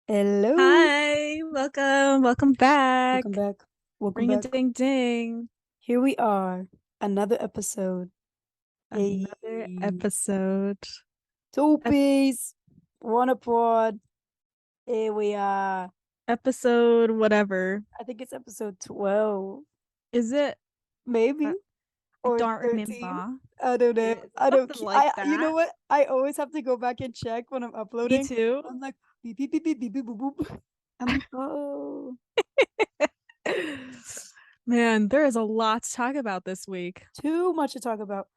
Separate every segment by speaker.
Speaker 1: Hello.
Speaker 2: Hi, welcome back.
Speaker 1: Welcome back. Welcome
Speaker 2: Ring a
Speaker 1: back.
Speaker 2: ding ding.
Speaker 1: Here we are. Another episode.
Speaker 2: Another
Speaker 1: Hey.
Speaker 2: episode.
Speaker 1: Two
Speaker 2: Ep-
Speaker 1: piece. One pod. Here we are.
Speaker 2: Episode whatever.
Speaker 1: I think it's episode 12.
Speaker 2: Is it?
Speaker 1: Maybe.
Speaker 2: I, I
Speaker 1: Or
Speaker 2: don't
Speaker 1: 13.
Speaker 2: remember.
Speaker 1: I don't know.
Speaker 2: It's
Speaker 1: I don't
Speaker 2: something like
Speaker 1: you know
Speaker 2: that.
Speaker 1: what? I always have to go back and check when I'm
Speaker 2: Me
Speaker 1: uploading.
Speaker 2: too.
Speaker 1: I'm like beep beep beep beep beep beep boop boop. I'm like, oh,
Speaker 2: Man, there is a lot to talk about this week.
Speaker 1: too much to talk about.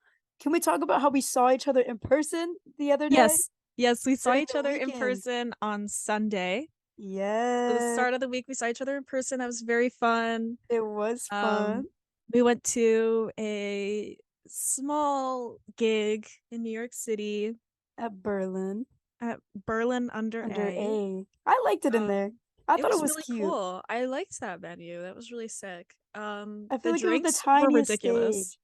Speaker 1: Can we talk about how we saw each other in person the other day
Speaker 2: Yes, yes, we saw
Speaker 1: during
Speaker 2: each
Speaker 1: the
Speaker 2: other in
Speaker 1: weekend?
Speaker 2: person on Sunday. So the
Speaker 1: Yeah,
Speaker 2: start of the week, we saw each other in person. That was very fun.
Speaker 1: it was fun
Speaker 2: Um, we went to a small gig in New York City
Speaker 1: at Berlin
Speaker 2: at Berlin Under
Speaker 1: under
Speaker 2: A.
Speaker 1: A. I liked it in there.
Speaker 2: Um,
Speaker 1: I
Speaker 2: it
Speaker 1: thought it
Speaker 2: was
Speaker 1: was
Speaker 2: really
Speaker 1: cute.
Speaker 2: cool. I liked that venue. That was really sick.
Speaker 1: I feel
Speaker 2: The
Speaker 1: like it was the
Speaker 2: drinks were
Speaker 1: tiniest
Speaker 2: ridiculous.
Speaker 1: stage,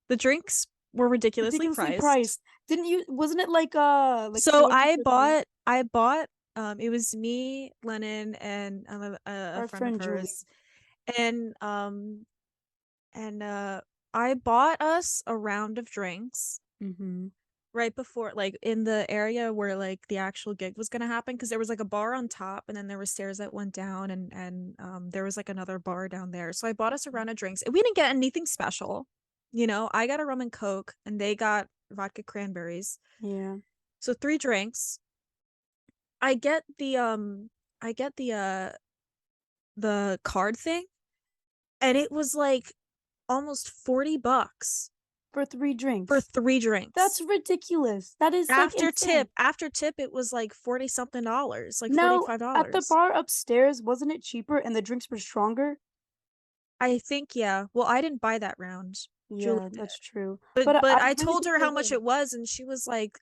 Speaker 2: The drinks were ridiculously
Speaker 1: ridiculously
Speaker 2: priced.
Speaker 1: priced. Didn't you? Wasn't it like
Speaker 2: So
Speaker 1: 250?
Speaker 2: I bought it was me, Lennon, and a
Speaker 1: Our
Speaker 2: friend of
Speaker 1: friend Julie.
Speaker 2: hers. And and I bought us a round of drinks
Speaker 1: Mm-hmm.
Speaker 2: right before, like in the area where like the actual gig was gonna happen, because there was like a bar on top and then there were stairs that went down, and there was like another bar down there. So I bought us a round of drinks and we didn't get anything special. I got a rum and coke and they got vodka cranberries.
Speaker 1: Yeah.
Speaker 2: So three drinks. I get the the card thing, and it was like almost $40
Speaker 1: For three
Speaker 2: for
Speaker 1: drinks.
Speaker 2: three
Speaker 1: That's
Speaker 2: drinks.
Speaker 1: ridiculous. That is like insane.
Speaker 2: After tip, it was like 40 something dollars, like
Speaker 1: Now, at the
Speaker 2: $45.
Speaker 1: bar upstairs, wasn't it cheaper and the drinks were stronger?
Speaker 2: I think, yeah. Well, I didn't buy that round. Julie
Speaker 1: Yeah,
Speaker 2: did.
Speaker 1: that's true.
Speaker 2: But
Speaker 1: But I
Speaker 2: I
Speaker 1: really
Speaker 2: told
Speaker 1: think
Speaker 2: her
Speaker 1: they
Speaker 2: how much
Speaker 1: would.
Speaker 2: it was, and she was like,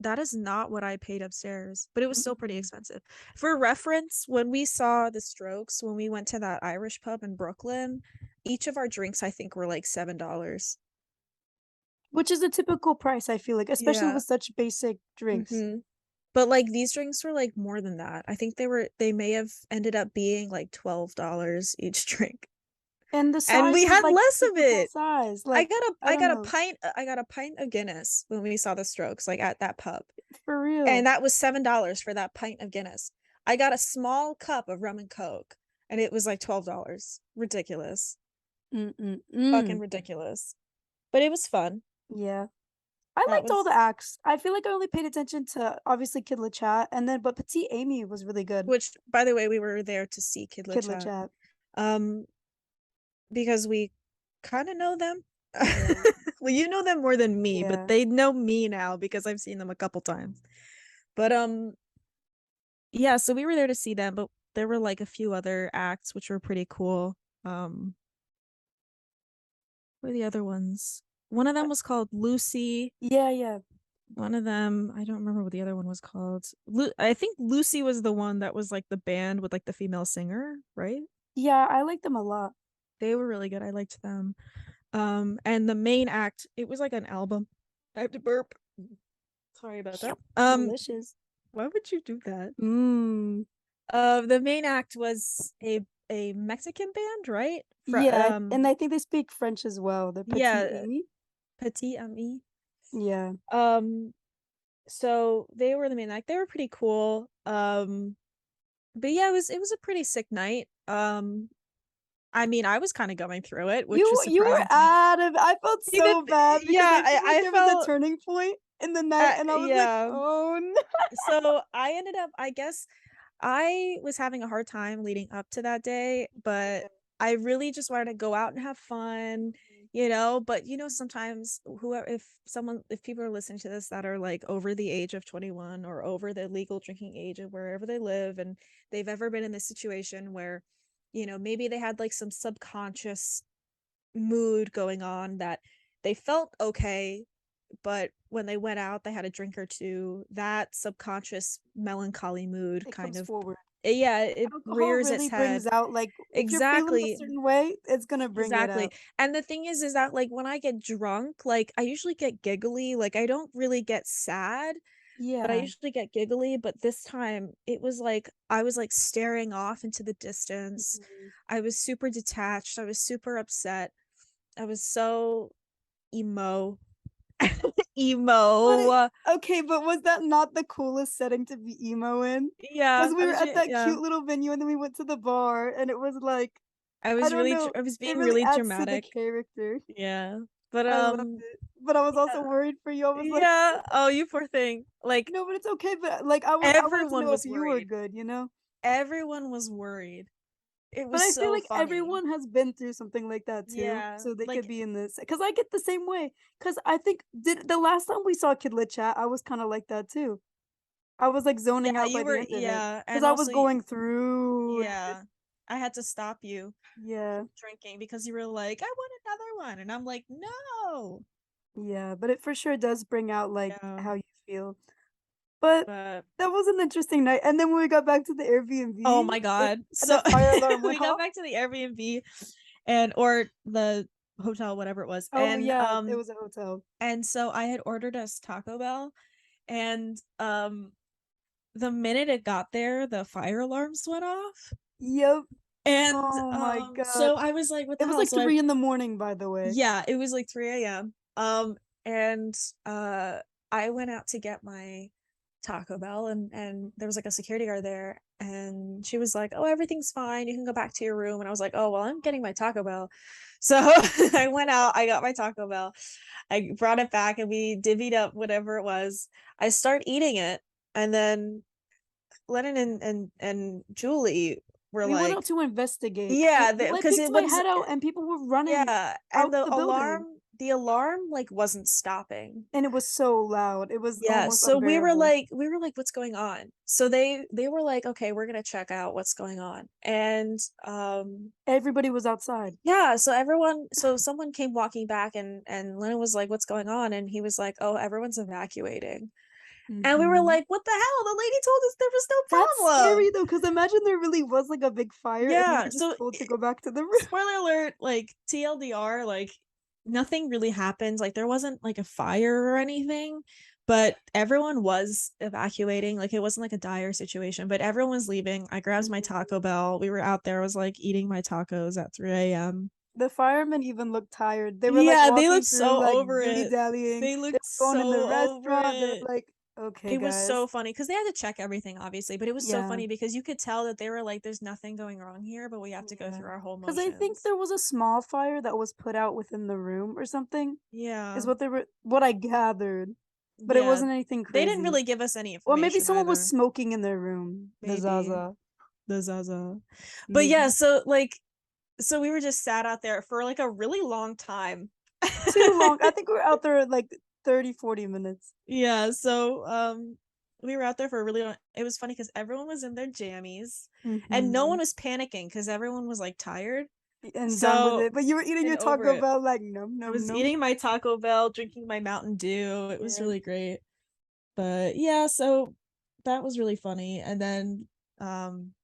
Speaker 2: that is not what I paid upstairs. But it was still pretty
Speaker 1: Mm-mm.
Speaker 2: expensive. For reference, when we saw the Strokes, when we went to that Irish pub in Brooklyn, each of our drinks I think were like $7.
Speaker 1: Which is a typical price, I feel like, especially
Speaker 2: Yeah.
Speaker 1: with such basic drinks.
Speaker 2: Mm-hmm. But like these drinks were like more than that. I think they may have ended up being like $12 each drink.
Speaker 1: And the
Speaker 2: And
Speaker 1: size
Speaker 2: we
Speaker 1: was
Speaker 2: had
Speaker 1: like
Speaker 2: less of
Speaker 1: typical
Speaker 2: it.
Speaker 1: size. Like, I
Speaker 2: I
Speaker 1: don't
Speaker 2: got a
Speaker 1: know,
Speaker 2: pint I got a pint of Guinness when we saw the Strokes, like at that pub.
Speaker 1: for
Speaker 2: And
Speaker 1: real.
Speaker 2: that was $7 for that pint of Guinness. I got a small cup of rum and coke and it was like $12. Ridiculous. Fucking
Speaker 1: Mm-mm-mm.
Speaker 2: ridiculous. But it was fun.
Speaker 1: Yeah. I
Speaker 2: That
Speaker 1: liked all the
Speaker 2: was
Speaker 1: acts. I feel like I only paid attention to obviously Kid Chat and then but Petite Amy was really good.
Speaker 2: which, by the way, we were there to see Kid
Speaker 1: Kid
Speaker 2: Chat.
Speaker 1: Chat.
Speaker 2: Um because we kind of know them.
Speaker 1: Yeah.
Speaker 2: Well, you know them more than me, but
Speaker 1: Yeah.
Speaker 2: they know me now because I've seen them a couple times. But yeah, so we were there to see them, but there were like a few other acts which were pretty cool. What were the other ones? One of
Speaker 1: Uh,
Speaker 2: them was called Lucy.
Speaker 1: Yeah, yeah.
Speaker 2: One of them, I don't remember what the other one was called. I think Lucy was the one that was like the band with like the female singer, right?
Speaker 1: Yeah, I liked them a lot.
Speaker 2: They were really good. I liked them. And the main act, it was like an album. I have to burp. Sorry about that.
Speaker 1: Delicious.
Speaker 2: Why would you do that?
Speaker 1: Mmm.
Speaker 2: The main act was a Mexican band, right?
Speaker 1: Yeah, and I think they speak French as well. The Petit
Speaker 2: Yeah,
Speaker 1: Amy.
Speaker 2: Petit Ami.
Speaker 1: Yeah.
Speaker 2: Um, so they were the main act. They were pretty cool. But yeah, it was a pretty sick night. I mean, I was kind of going through it, which was
Speaker 1: You were
Speaker 2: surprising to me.
Speaker 1: out of I felt so bad because
Speaker 2: Yeah,
Speaker 1: I feel like
Speaker 2: I
Speaker 1: there was a
Speaker 2: felt
Speaker 1: turning point in the night and I was like,
Speaker 2: yeah.
Speaker 1: "Oh no."
Speaker 2: So I ended up, I guess I was having a hard time leading up to that day, but I really just wanted to go out and have fun, but sometimes whoever if people are listening to this that are like over the age of 21 or over the legal drinking age of wherever they live, and they've ever been in this situation where maybe they had like some subconscious mood going on that they felt okay, but when they went out, they had a drink or two. That subconscious melancholy mood
Speaker 1: It
Speaker 2: kind
Speaker 1: comes
Speaker 2: of,
Speaker 1: forward.
Speaker 2: yeah, it
Speaker 1: Alcohol
Speaker 2: rears its
Speaker 1: really brings
Speaker 2: head.
Speaker 1: out like if you're feeling a
Speaker 2: Exactly.
Speaker 1: certain way, it's gonna bring it
Speaker 2: Exactly.
Speaker 1: out.
Speaker 2: And the thing is that like when I get drunk, like I usually get giggly, like I don't really get sad. but I
Speaker 1: Yeah.
Speaker 2: usually get giggly, but this time it was like I was like staring off into the distance.
Speaker 1: Mhm.
Speaker 2: I was super detached. I was super upset. I was so emo.
Speaker 1: But it
Speaker 2: Emo.
Speaker 1: okay, but was that not the coolest setting to be emo in?
Speaker 2: Yeah,
Speaker 1: Because we
Speaker 2: I
Speaker 1: were
Speaker 2: was
Speaker 1: at that
Speaker 2: yeah.
Speaker 1: cute little venue, and then we went to the bar, and it was like, I don't know,
Speaker 2: I was
Speaker 1: it
Speaker 2: being
Speaker 1: really
Speaker 2: really
Speaker 1: adds to the
Speaker 2: dramatic.
Speaker 1: character.
Speaker 2: Yeah. But
Speaker 1: I loved it, but I was also
Speaker 2: yeah.
Speaker 1: worried for you. I was like,
Speaker 2: Yeah. Oh, you poor thing. Like
Speaker 1: "No, but it's okay," but, I wanted to
Speaker 2: everyone
Speaker 1: know if
Speaker 2: was
Speaker 1: you were
Speaker 2: worried.
Speaker 1: good, you know?
Speaker 2: Everyone was worried. It
Speaker 1: But
Speaker 2: was
Speaker 1: I feel
Speaker 2: so
Speaker 1: like
Speaker 2: funny.
Speaker 1: everyone has been through something like that too,
Speaker 2: Yeah.
Speaker 1: so they could
Speaker 2: Like
Speaker 1: be in this. Because I get the same way. Because I think did the last time we saw Kidlit Chat, I was kinda like that too. I was, like, zoning
Speaker 2: yeah,
Speaker 1: out by
Speaker 2: you
Speaker 1: the
Speaker 2: were
Speaker 1: end of it
Speaker 2: yeah,
Speaker 1: because
Speaker 2: and
Speaker 1: I was
Speaker 2: also
Speaker 1: going through it.
Speaker 2: yeah. I had to stop you
Speaker 1: Yeah,
Speaker 2: from drinking because you were like, "I want another one." And I'm like, "No."
Speaker 1: yeah, but it for sure does bring out, like,
Speaker 2: Yeah.
Speaker 1: how you feel. But
Speaker 2: But
Speaker 1: that was an interesting night, and then when we got back to the
Speaker 2: oh
Speaker 1: Airbnb,
Speaker 2: my God. So
Speaker 1: the fire alarm went
Speaker 2: we got
Speaker 1: off.
Speaker 2: back to the Airbnb and or the hotel, whatever it was.
Speaker 1: Oh, yeah, it was a hotel.
Speaker 2: And so I had ordered us Taco Bell and the minute it got there, the fire alarms went off.
Speaker 1: Yep.
Speaker 2: And
Speaker 1: Oh my god.
Speaker 2: so I was like, what
Speaker 1: It
Speaker 2: the
Speaker 1: was,
Speaker 2: hell?
Speaker 1: like,
Speaker 2: So I
Speaker 1: 3 in the morning, by the way.
Speaker 2: yeah, it was like 3 a.m. And I went out to get my Taco Bell and there was like a security guard there and she was like, "Oh, everything's fine. You can go back to your room." And I was like, "Oh, well, I'm getting my Taco Bell." So I went out, I got my Taco Bell. I brought it back and we divvied up whatever it was. I start eating it and then Lennon and Julie were
Speaker 1: We went
Speaker 2: like,
Speaker 1: out to investigate,
Speaker 2: yeah,
Speaker 1: well, I
Speaker 2: because
Speaker 1: peeked
Speaker 2: it
Speaker 1: my
Speaker 2: was
Speaker 1: head out and people were running
Speaker 2: yeah, and
Speaker 1: out the building,
Speaker 2: the alarm like wasn't stopping.
Speaker 1: and it was so loud, it was
Speaker 2: Yeah,
Speaker 1: almost
Speaker 2: so
Speaker 1: unbearable.
Speaker 2: we were like, what's going on? So they were like, okay, we're gonna check out what's going on. And
Speaker 1: Everybody was outside.
Speaker 2: yeah, so someone came walking back and Lennon was like, what's going on? And he was like, oh, everyone's evacuating. And we were
Speaker 1: Mhm.
Speaker 2: like, what the hell? The lady told us there was
Speaker 1: That's
Speaker 2: no
Speaker 1: scary
Speaker 2: problem.
Speaker 1: though, because imagine there really was, like, a big fire and we
Speaker 2: Yeah,
Speaker 1: were just
Speaker 2: so
Speaker 1: told to go back to the room.
Speaker 2: spoiler alert, like TLDR, like nothing really happened. Like there wasn't like a fire or anything, but everyone was evacuating. Like it wasn't like a dire situation, but everyone was leaving. I grabbed my
Speaker 1: Mhm.
Speaker 2: Taco Bell. We were out there, I was like eating my tacos at 3 a.m.
Speaker 1: The firemen even looked tired. They were, like,
Speaker 2: Yeah, they
Speaker 1: walking
Speaker 2: looked
Speaker 1: through,
Speaker 2: so
Speaker 1: like,
Speaker 2: over it.
Speaker 1: dilly-dallying.
Speaker 2: They
Speaker 1: They
Speaker 2: looked
Speaker 1: were going in the
Speaker 2: so over
Speaker 1: restaurant. They were
Speaker 2: it.
Speaker 1: like, "Okay,
Speaker 2: It was so
Speaker 1: guys."
Speaker 2: funny because they had to check everything, obviously, but it was so
Speaker 1: Yeah,
Speaker 2: funny because you could tell that they were like, there's nothing going wrong here, but we have to go
Speaker 1: yeah.
Speaker 2: through our whole
Speaker 1: Because I think
Speaker 2: motions.
Speaker 1: there was a small fire that was put out within the room or something, is
Speaker 2: Yeah.
Speaker 1: what I gathered, but it
Speaker 2: Yeah.
Speaker 1: wasn't anything
Speaker 2: They didn't
Speaker 1: crazy.
Speaker 2: really give us any
Speaker 1: Or maybe
Speaker 2: information
Speaker 1: someone was
Speaker 2: either.
Speaker 1: smoking in their room, the
Speaker 2: Maybe
Speaker 1: Zaza,
Speaker 2: the Zaza. But yeah,
Speaker 1: maybe.
Speaker 2: so like so we were just sat out there for like a really long time.
Speaker 1: Too long. I think we were out there, like, 30, 40 minutes.
Speaker 2: Yeah, so we were out there for a really long it was funny because everyone was in their jammies and no one
Speaker 1: Mhm.
Speaker 2: was panicking because everyone was like tired.
Speaker 1: And done with
Speaker 2: So
Speaker 1: it, but you were eating
Speaker 2: and
Speaker 1: your
Speaker 2: over
Speaker 1: Taco
Speaker 2: it.
Speaker 1: Bell like, "Num,
Speaker 2: I
Speaker 1: num,
Speaker 2: was
Speaker 1: num."
Speaker 2: eating my Taco Bell, drinking my Mountain Dew. It was
Speaker 1: Yeah.
Speaker 2: really great. But yeah, so that was really funny. And then um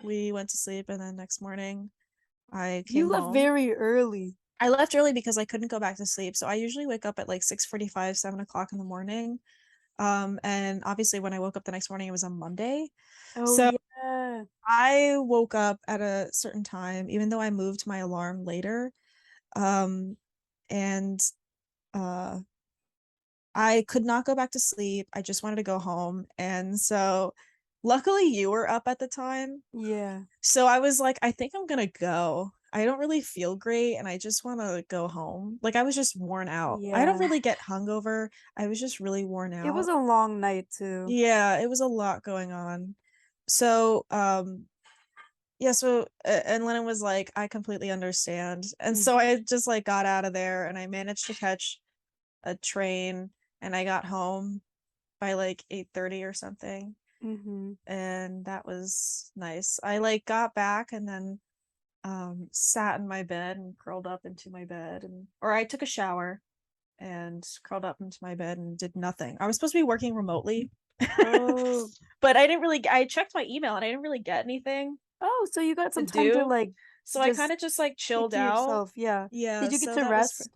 Speaker 2: we went to sleep and then next morning I
Speaker 1: You
Speaker 2: came
Speaker 1: left
Speaker 2: home.
Speaker 1: very early.
Speaker 2: I left early because I couldn't go back to sleep. So I usually wake up at like 6:45, 7 o'clock in the morning. And obviously when I woke up the next morning, it was a Monday.
Speaker 1: Oh,
Speaker 2: So
Speaker 1: yeah.
Speaker 2: I woke up at a certain time, even though I moved my alarm later. Um, and uh I could not go back to sleep. I just wanted to go home. And so luckily you were up at the time.
Speaker 1: Yeah.
Speaker 2: So I was like, I think I'm gonna go. I don't really feel great and I just want to go home. Like I was just worn out. I don't
Speaker 1: Yeah.
Speaker 2: really get hungover. I was just really worn
Speaker 1: It was
Speaker 2: out.
Speaker 1: a long night too.
Speaker 2: Yeah, it was a lot going on. So, yeah, so and Lennon was like, I completely understand. And
Speaker 1: Mhm,
Speaker 2: so I just like got out of there and I managed to catch a train and I got home by like 8:30 or something.
Speaker 1: mhm,
Speaker 2: And that was nice. I like got back and then sat in my bed and curled up into my bed and or I took a shower and curled up into my bed and did nothing. I was supposed to be working remotely,
Speaker 1: Oh.
Speaker 2: but I didn't really I checked my email and I didn't really get anything
Speaker 1: Oh, so you got
Speaker 2: to
Speaker 1: some time to,
Speaker 2: do.
Speaker 1: like,
Speaker 2: So I kind
Speaker 1: just
Speaker 2: of just like
Speaker 1: take
Speaker 2: chilled
Speaker 1: to
Speaker 2: out.
Speaker 1: yourself, yeah.
Speaker 2: Yeah,
Speaker 1: Did you get
Speaker 2: so
Speaker 1: to
Speaker 2: that was
Speaker 1: rest?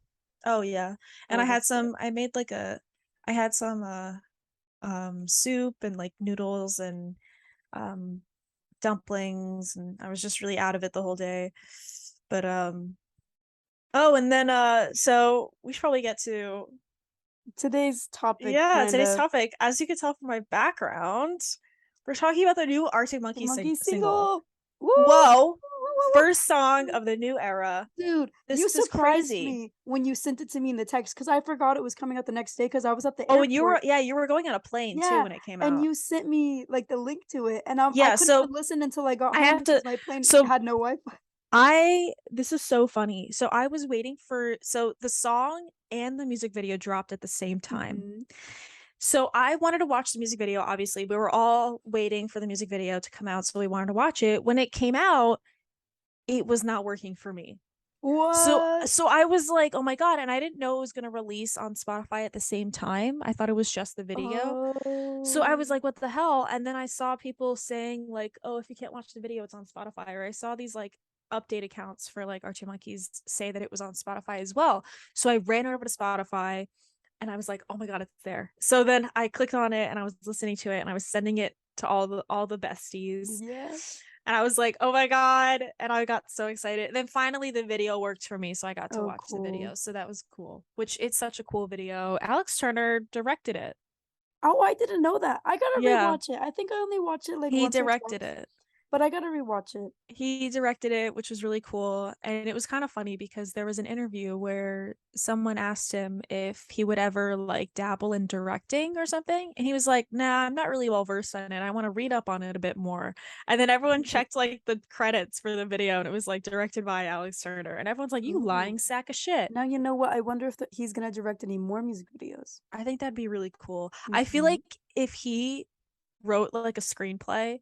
Speaker 2: oh yeah. And
Speaker 1: Oh, that's good.
Speaker 2: I made like I had some soup and like noodles and um dumplings, and I was just really out of it the whole day. But oh, and then so we should probably get to,
Speaker 1: Today's topic
Speaker 2: yeah,
Speaker 1: kind
Speaker 2: today's
Speaker 1: of
Speaker 2: topic. As you can tell from my background, we're talking about the new Arctic
Speaker 1: the
Speaker 2: Monkey
Speaker 1: monkey
Speaker 2: single.
Speaker 1: single. Woo! Woo,
Speaker 2: Whoa,
Speaker 1: woo, woo,
Speaker 2: first song
Speaker 1: woo.
Speaker 2: of the new era.
Speaker 1: Dude,
Speaker 2: This
Speaker 1: you
Speaker 2: is
Speaker 1: surprised
Speaker 2: crazy.
Speaker 1: me when you sent it to me in the text because I forgot it was coming out the next day because I was at the
Speaker 2: Oh, and you were,
Speaker 1: airport.
Speaker 2: yeah, you were going on a plane too
Speaker 1: Yeah,
Speaker 2: when it came
Speaker 1: and
Speaker 2: out.
Speaker 1: you sent me, like, the link to it, and, I
Speaker 2: Yeah,
Speaker 1: couldn't
Speaker 2: so
Speaker 1: even listen until I got
Speaker 2: I
Speaker 1: home
Speaker 2: have to,
Speaker 1: because my plane
Speaker 2: so
Speaker 1: had no Wi-Fi.
Speaker 2: this is so funny. So I was waiting for, so the song and the music video dropped at the same time.
Speaker 1: Mhm.
Speaker 2: So I wanted to watch the music video. Obviously, we were all waiting for the music video to come out, so we wanted to watch it. When it came out, it was not working for me. So
Speaker 1: What?
Speaker 2: so I was like, "Oh my God." And I didn't know it was going to release on Spotify at the same time. I thought it was just the video. So I was
Speaker 1: Oh.
Speaker 2: like, "What the hell?" And then I saw people saying like, "Oh, if you can't watch the video, it's on Spotify." Or I saw these like update accounts for like Archie Monkeys say that it was on Spotify as well. So I ran over to Spotify and I was like, "Oh my God, it's there." So then I clicked on it and I was listening to it and I was sending it to all the besties.
Speaker 1: Yeah.
Speaker 2: And I was like, "Oh my God." And I got so excited. And then finally the video worked for me, so I got to
Speaker 1: Oh,
Speaker 2: watch the
Speaker 1: cool.
Speaker 2: video. So that was cool. Which it's such a cool video. Alex Turner directed it.
Speaker 1: Oh, I didn't know that. I gotta
Speaker 2: Yeah,
Speaker 1: rewatch it. I think I only watched it, like,
Speaker 2: he
Speaker 1: once or
Speaker 2: directed
Speaker 1: twice,
Speaker 2: it.
Speaker 1: but I gotta rewatch it.
Speaker 2: He directed it, which was really cool. And it was kind of funny because there was an interview where someone asked him if he would ever like dabble in directing or something. And he was like, "Nah, I'm not really well versed on it. I want to read up on it a bit more." And then everyone checked like the credits for the video and it was like directed by Alex Turner. And everyone's like, "You
Speaker 1: Ooh.
Speaker 2: lying sack of shit."
Speaker 1: Now you know what, I wonder if he's gonna direct any more music videos.
Speaker 2: I think that'd be really cool. I feel
Speaker 1: Mhm.
Speaker 2: like if he wrote like a screenplay,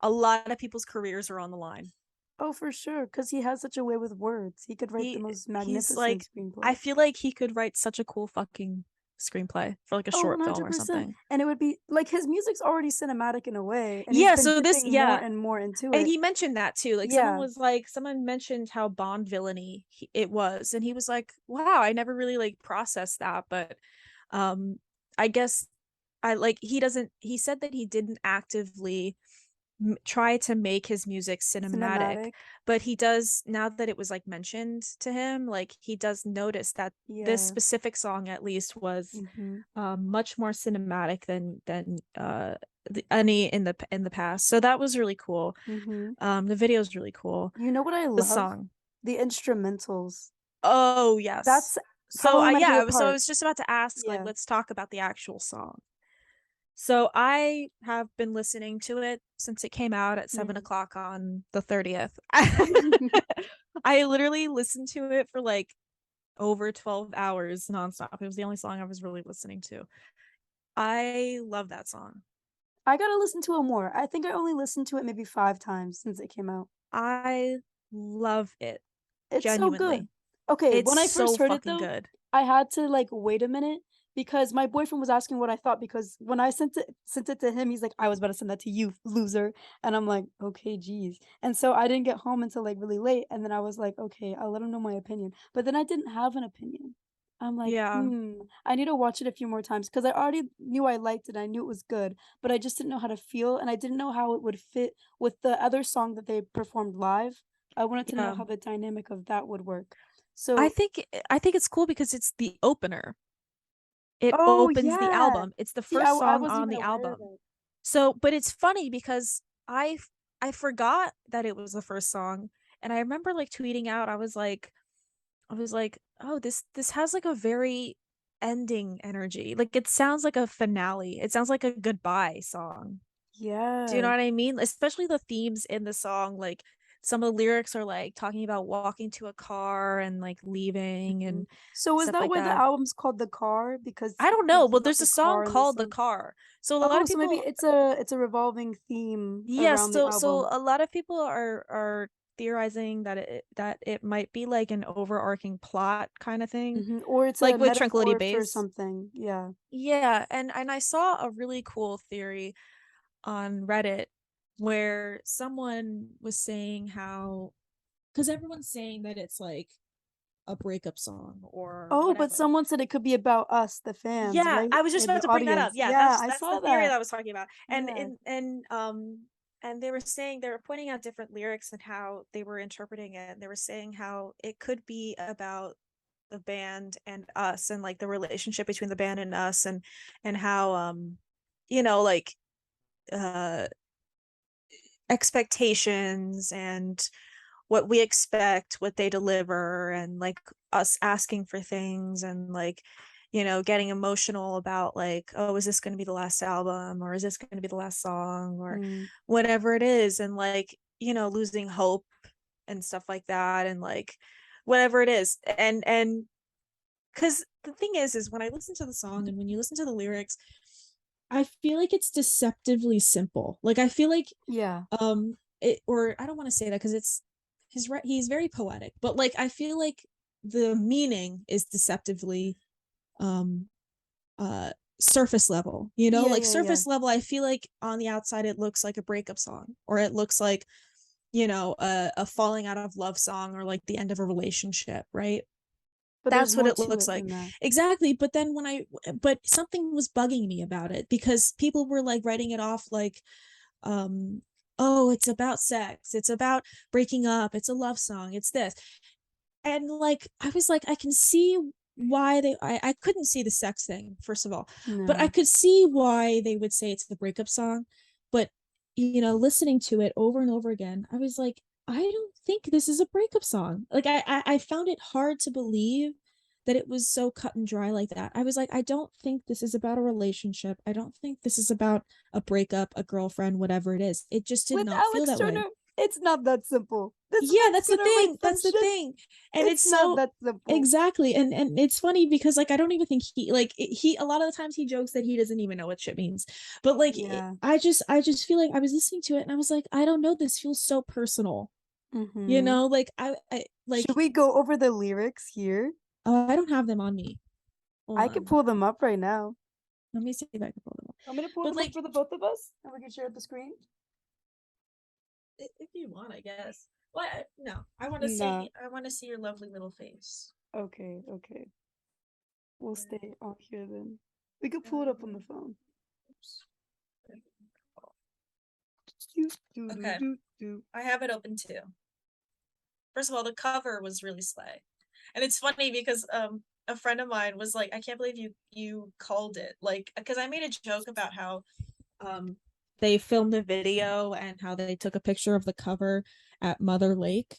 Speaker 2: a lot of people's careers are on the line.
Speaker 1: Oh, for sure, cause he has such a way with words. He could write the most
Speaker 2: He's
Speaker 1: magnificent
Speaker 2: like, I
Speaker 1: screenplays.
Speaker 2: feel like he could write such a cool fucking screenplay for like a
Speaker 1: Oh,
Speaker 2: short film or
Speaker 1: 100%,
Speaker 2: something.
Speaker 1: and it would be like, his music's already cinematic in a way, and he's
Speaker 2: Yeah,
Speaker 1: been
Speaker 2: so this,
Speaker 1: dipping more
Speaker 2: yeah,
Speaker 1: and more into
Speaker 2: and
Speaker 1: it.
Speaker 2: he mentioned that too. Like
Speaker 1: Yeah.
Speaker 2: someone mentioned how Bond villainy it was, and he was like, "Wow, I never really like processed that." But um, I guess I like he doesn't. He said that he didn't actively try to make his music cinematic,
Speaker 1: Cinematic.
Speaker 2: but he does, now that it was like mentioned to him, like he does notice that this
Speaker 1: Yeah.
Speaker 2: specific song at least was
Speaker 1: Mhm.
Speaker 2: much more cinematic than any in the past. So that was really cool.
Speaker 1: Mhm.
Speaker 2: The video is really cool.
Speaker 1: You know what I
Speaker 2: The
Speaker 1: love?
Speaker 2: song,
Speaker 1: The instrumentals.
Speaker 2: oh yes.
Speaker 1: That's
Speaker 2: So
Speaker 1: probably my
Speaker 2: yeah,
Speaker 1: favorite
Speaker 2: so I
Speaker 1: part.
Speaker 2: was just about to ask, like,
Speaker 1: Yeah.
Speaker 2: let's talk about the actual song. So I have been listening to it since it came out at 7 o'clock on the 30th.
Speaker 1: Mm.
Speaker 2: I literally listened to it for like over 12 hours nonstop. It was the only song I was really listening to. I love that song.
Speaker 1: I gotta listen to it more. I think I only listened to it maybe 5 times since it came out.
Speaker 2: I love it.
Speaker 1: It's so good.
Speaker 2: Genuinely.
Speaker 1: Okay,
Speaker 2: It's
Speaker 1: when I
Speaker 2: so
Speaker 1: first heard it
Speaker 2: fucking
Speaker 1: though,
Speaker 2: good.
Speaker 1: I had to, like, wait a minute because my boyfriend was asking what I thought because when I sent it to him, he's like, "I was about to send that to you, loser." And I'm like, "Okay, geez." And so I didn't get home until, like, really late, and then I was like, "Okay, I'll let him know my opinion." But then I didn't have an opinion. I'm like,
Speaker 2: Yeah.
Speaker 1: I need to watch it a few more times because I already knew I liked it, I knew it was good, but I just didn't know how to feel, and I didn't know how it would fit with the other song that they performed live. I wanted to know
Speaker 2: Yeah.
Speaker 1: how the dynamic of that would work.
Speaker 2: I
Speaker 1: So
Speaker 2: think I think it's cool because it's the opener. It
Speaker 1: oh,
Speaker 2: opens the
Speaker 1: yeah!
Speaker 2: album. It's the
Speaker 1: See,
Speaker 2: first
Speaker 1: I
Speaker 2: song
Speaker 1: wasn't
Speaker 2: on
Speaker 1: even
Speaker 2: the
Speaker 1: aware of
Speaker 2: album.
Speaker 1: it.
Speaker 2: So, but it's funny because I forgot that it was the first song, and I remember like tweeting out, I was like, "Oh, this has like a very ending energy. Like it sounds like a finale. It sounds like a goodbye song." Do you know
Speaker 1: Yeah.
Speaker 2: what I mean? Especially the themes in the song, like some of the lyrics are like talking about walking to a car and like leaving
Speaker 1: Mhm.
Speaker 2: and
Speaker 1: So is
Speaker 2: stuff
Speaker 1: that
Speaker 2: like
Speaker 1: why the
Speaker 2: that.
Speaker 1: album's called The Car? Because
Speaker 2: I don't know,
Speaker 1: there's,
Speaker 2: but
Speaker 1: like,
Speaker 2: there's a
Speaker 1: a
Speaker 2: song
Speaker 1: car in the
Speaker 2: called The
Speaker 1: song?
Speaker 2: Car. So a lot
Speaker 1: Oh,
Speaker 2: of
Speaker 1: so maybe
Speaker 2: people,
Speaker 1: it's a revolving theme
Speaker 2: yeah,
Speaker 1: around the
Speaker 2: so
Speaker 1: album.
Speaker 2: a lot of people are theorizing that it might be like an overarching plot kind of thing,
Speaker 1: Mhm, or it's
Speaker 2: like
Speaker 1: a
Speaker 2: with Tranquility
Speaker 1: metaphor for
Speaker 2: Base.
Speaker 1: something, yeah.
Speaker 2: Yeah, and I saw a really cool theory on Reddit where someone was saying how, because everyone's saying that it's like a breakup song or
Speaker 1: Oh, but
Speaker 2: whatever.
Speaker 1: someone said it could be about us, the fans,
Speaker 2: Yeah,
Speaker 1: right?
Speaker 2: I was just
Speaker 1: Or
Speaker 2: about
Speaker 1: the
Speaker 2: to bring that up.
Speaker 1: audience.
Speaker 2: Yeah,
Speaker 1: Yeah, I
Speaker 2: that's
Speaker 1: saw
Speaker 2: the theory that
Speaker 1: that.
Speaker 2: I was talking about.
Speaker 1: Yeah.
Speaker 2: And they were saying, they were pointing out different lyrics and how they were interpreting it. And they were saying how it could be about the band and us, and like the relationship between the band and us, and how you know, like uh expectations and what we expect, what they deliver, and like us asking for things, and like, you know, getting emotional about like, oh, is this going to be the last album, or is this going to be the last song, or
Speaker 1: Mm.
Speaker 2: whatever it is, and like, you know, losing hope and stuff like that, and like whatever it is. And because the thing is when I listen to the song and when you listen to the lyrics, I feel like it's deceptively simple. Like I feel like
Speaker 1: Yeah.
Speaker 2: or I don't want to say that because it's his right, he's very poetic, but like I feel like the meaning is deceptively um surface level, you know,
Speaker 1: Yeah,
Speaker 2: like
Speaker 1: yeah, yeah.
Speaker 2: surface level. I feel like on the outside it looks like a breakup song, or it looks like, you know, a falling out of love song, or like the end of a relationship, right?
Speaker 1: But there's
Speaker 2: That's what
Speaker 1: more
Speaker 2: it
Speaker 1: to
Speaker 2: looks
Speaker 1: it
Speaker 2: like.
Speaker 1: than that.
Speaker 2: Exactly. But then but something was bugging me about it, because people were like writing it off like, um, oh, it's about sex, it's about breaking up, it's a love song, it's this. And like, I was like, I can see why I couldn't see the sex thing, first of all, but I
Speaker 1: No.
Speaker 2: could see why they would say it's the breakup song. But, you know, listening to it over and over again, I was like, I don't think this is a breakup song. Like I found it hard to believe that it was so cut and dry like that. I was like, I don't think this is about a relationship. I don't think this is about a breakup, a girlfriend, whatever it is. It just did
Speaker 1: With
Speaker 2: not feel
Speaker 1: Alex
Speaker 2: that way.
Speaker 1: Turner, it's not that simple. This
Speaker 2: Yeah,
Speaker 1: man's
Speaker 2: that's the
Speaker 1: gonna write
Speaker 2: thing.
Speaker 1: some
Speaker 2: That's the
Speaker 1: shit.
Speaker 2: thing. And
Speaker 1: It's
Speaker 2: it's
Speaker 1: not
Speaker 2: so
Speaker 1: that simple.
Speaker 2: exactly. And it's funny because like I don't even think he a lot of the times he jokes that he doesn't even know what shit means. But like
Speaker 1: Yeah.
Speaker 2: I just feel like I was listening to it and I was like, I don't know, this feels so personal. You
Speaker 1: Mm-hmm.
Speaker 2: know, like I
Speaker 1: Should
Speaker 2: like
Speaker 1: we go over the lyrics here?
Speaker 2: I don't have them on me. Hold
Speaker 1: I could
Speaker 2: on.
Speaker 1: pull them up right now.
Speaker 2: Let me see if I can pull them up.
Speaker 1: I'm gonna pull
Speaker 2: But
Speaker 1: them up
Speaker 2: like
Speaker 1: for the both of us, and we can share the screen.
Speaker 2: if you want, I guess. What? No,
Speaker 1: Nah.
Speaker 2: I want to see your lovely little face.
Speaker 1: Okay, okay. We'll stay on here then. We could pull it up on the
Speaker 2: Um,
Speaker 1: phone.
Speaker 2: oops.
Speaker 1: Do, do, do,
Speaker 2: Okay,
Speaker 1: do, do.
Speaker 2: I have it open too. First of all, the cover was really slay. And it's funny because a friend of mine was like, I can't believe you called it. Like, because I made a joke about how um they filmed a video and how they took a picture of the cover at Mother Lake.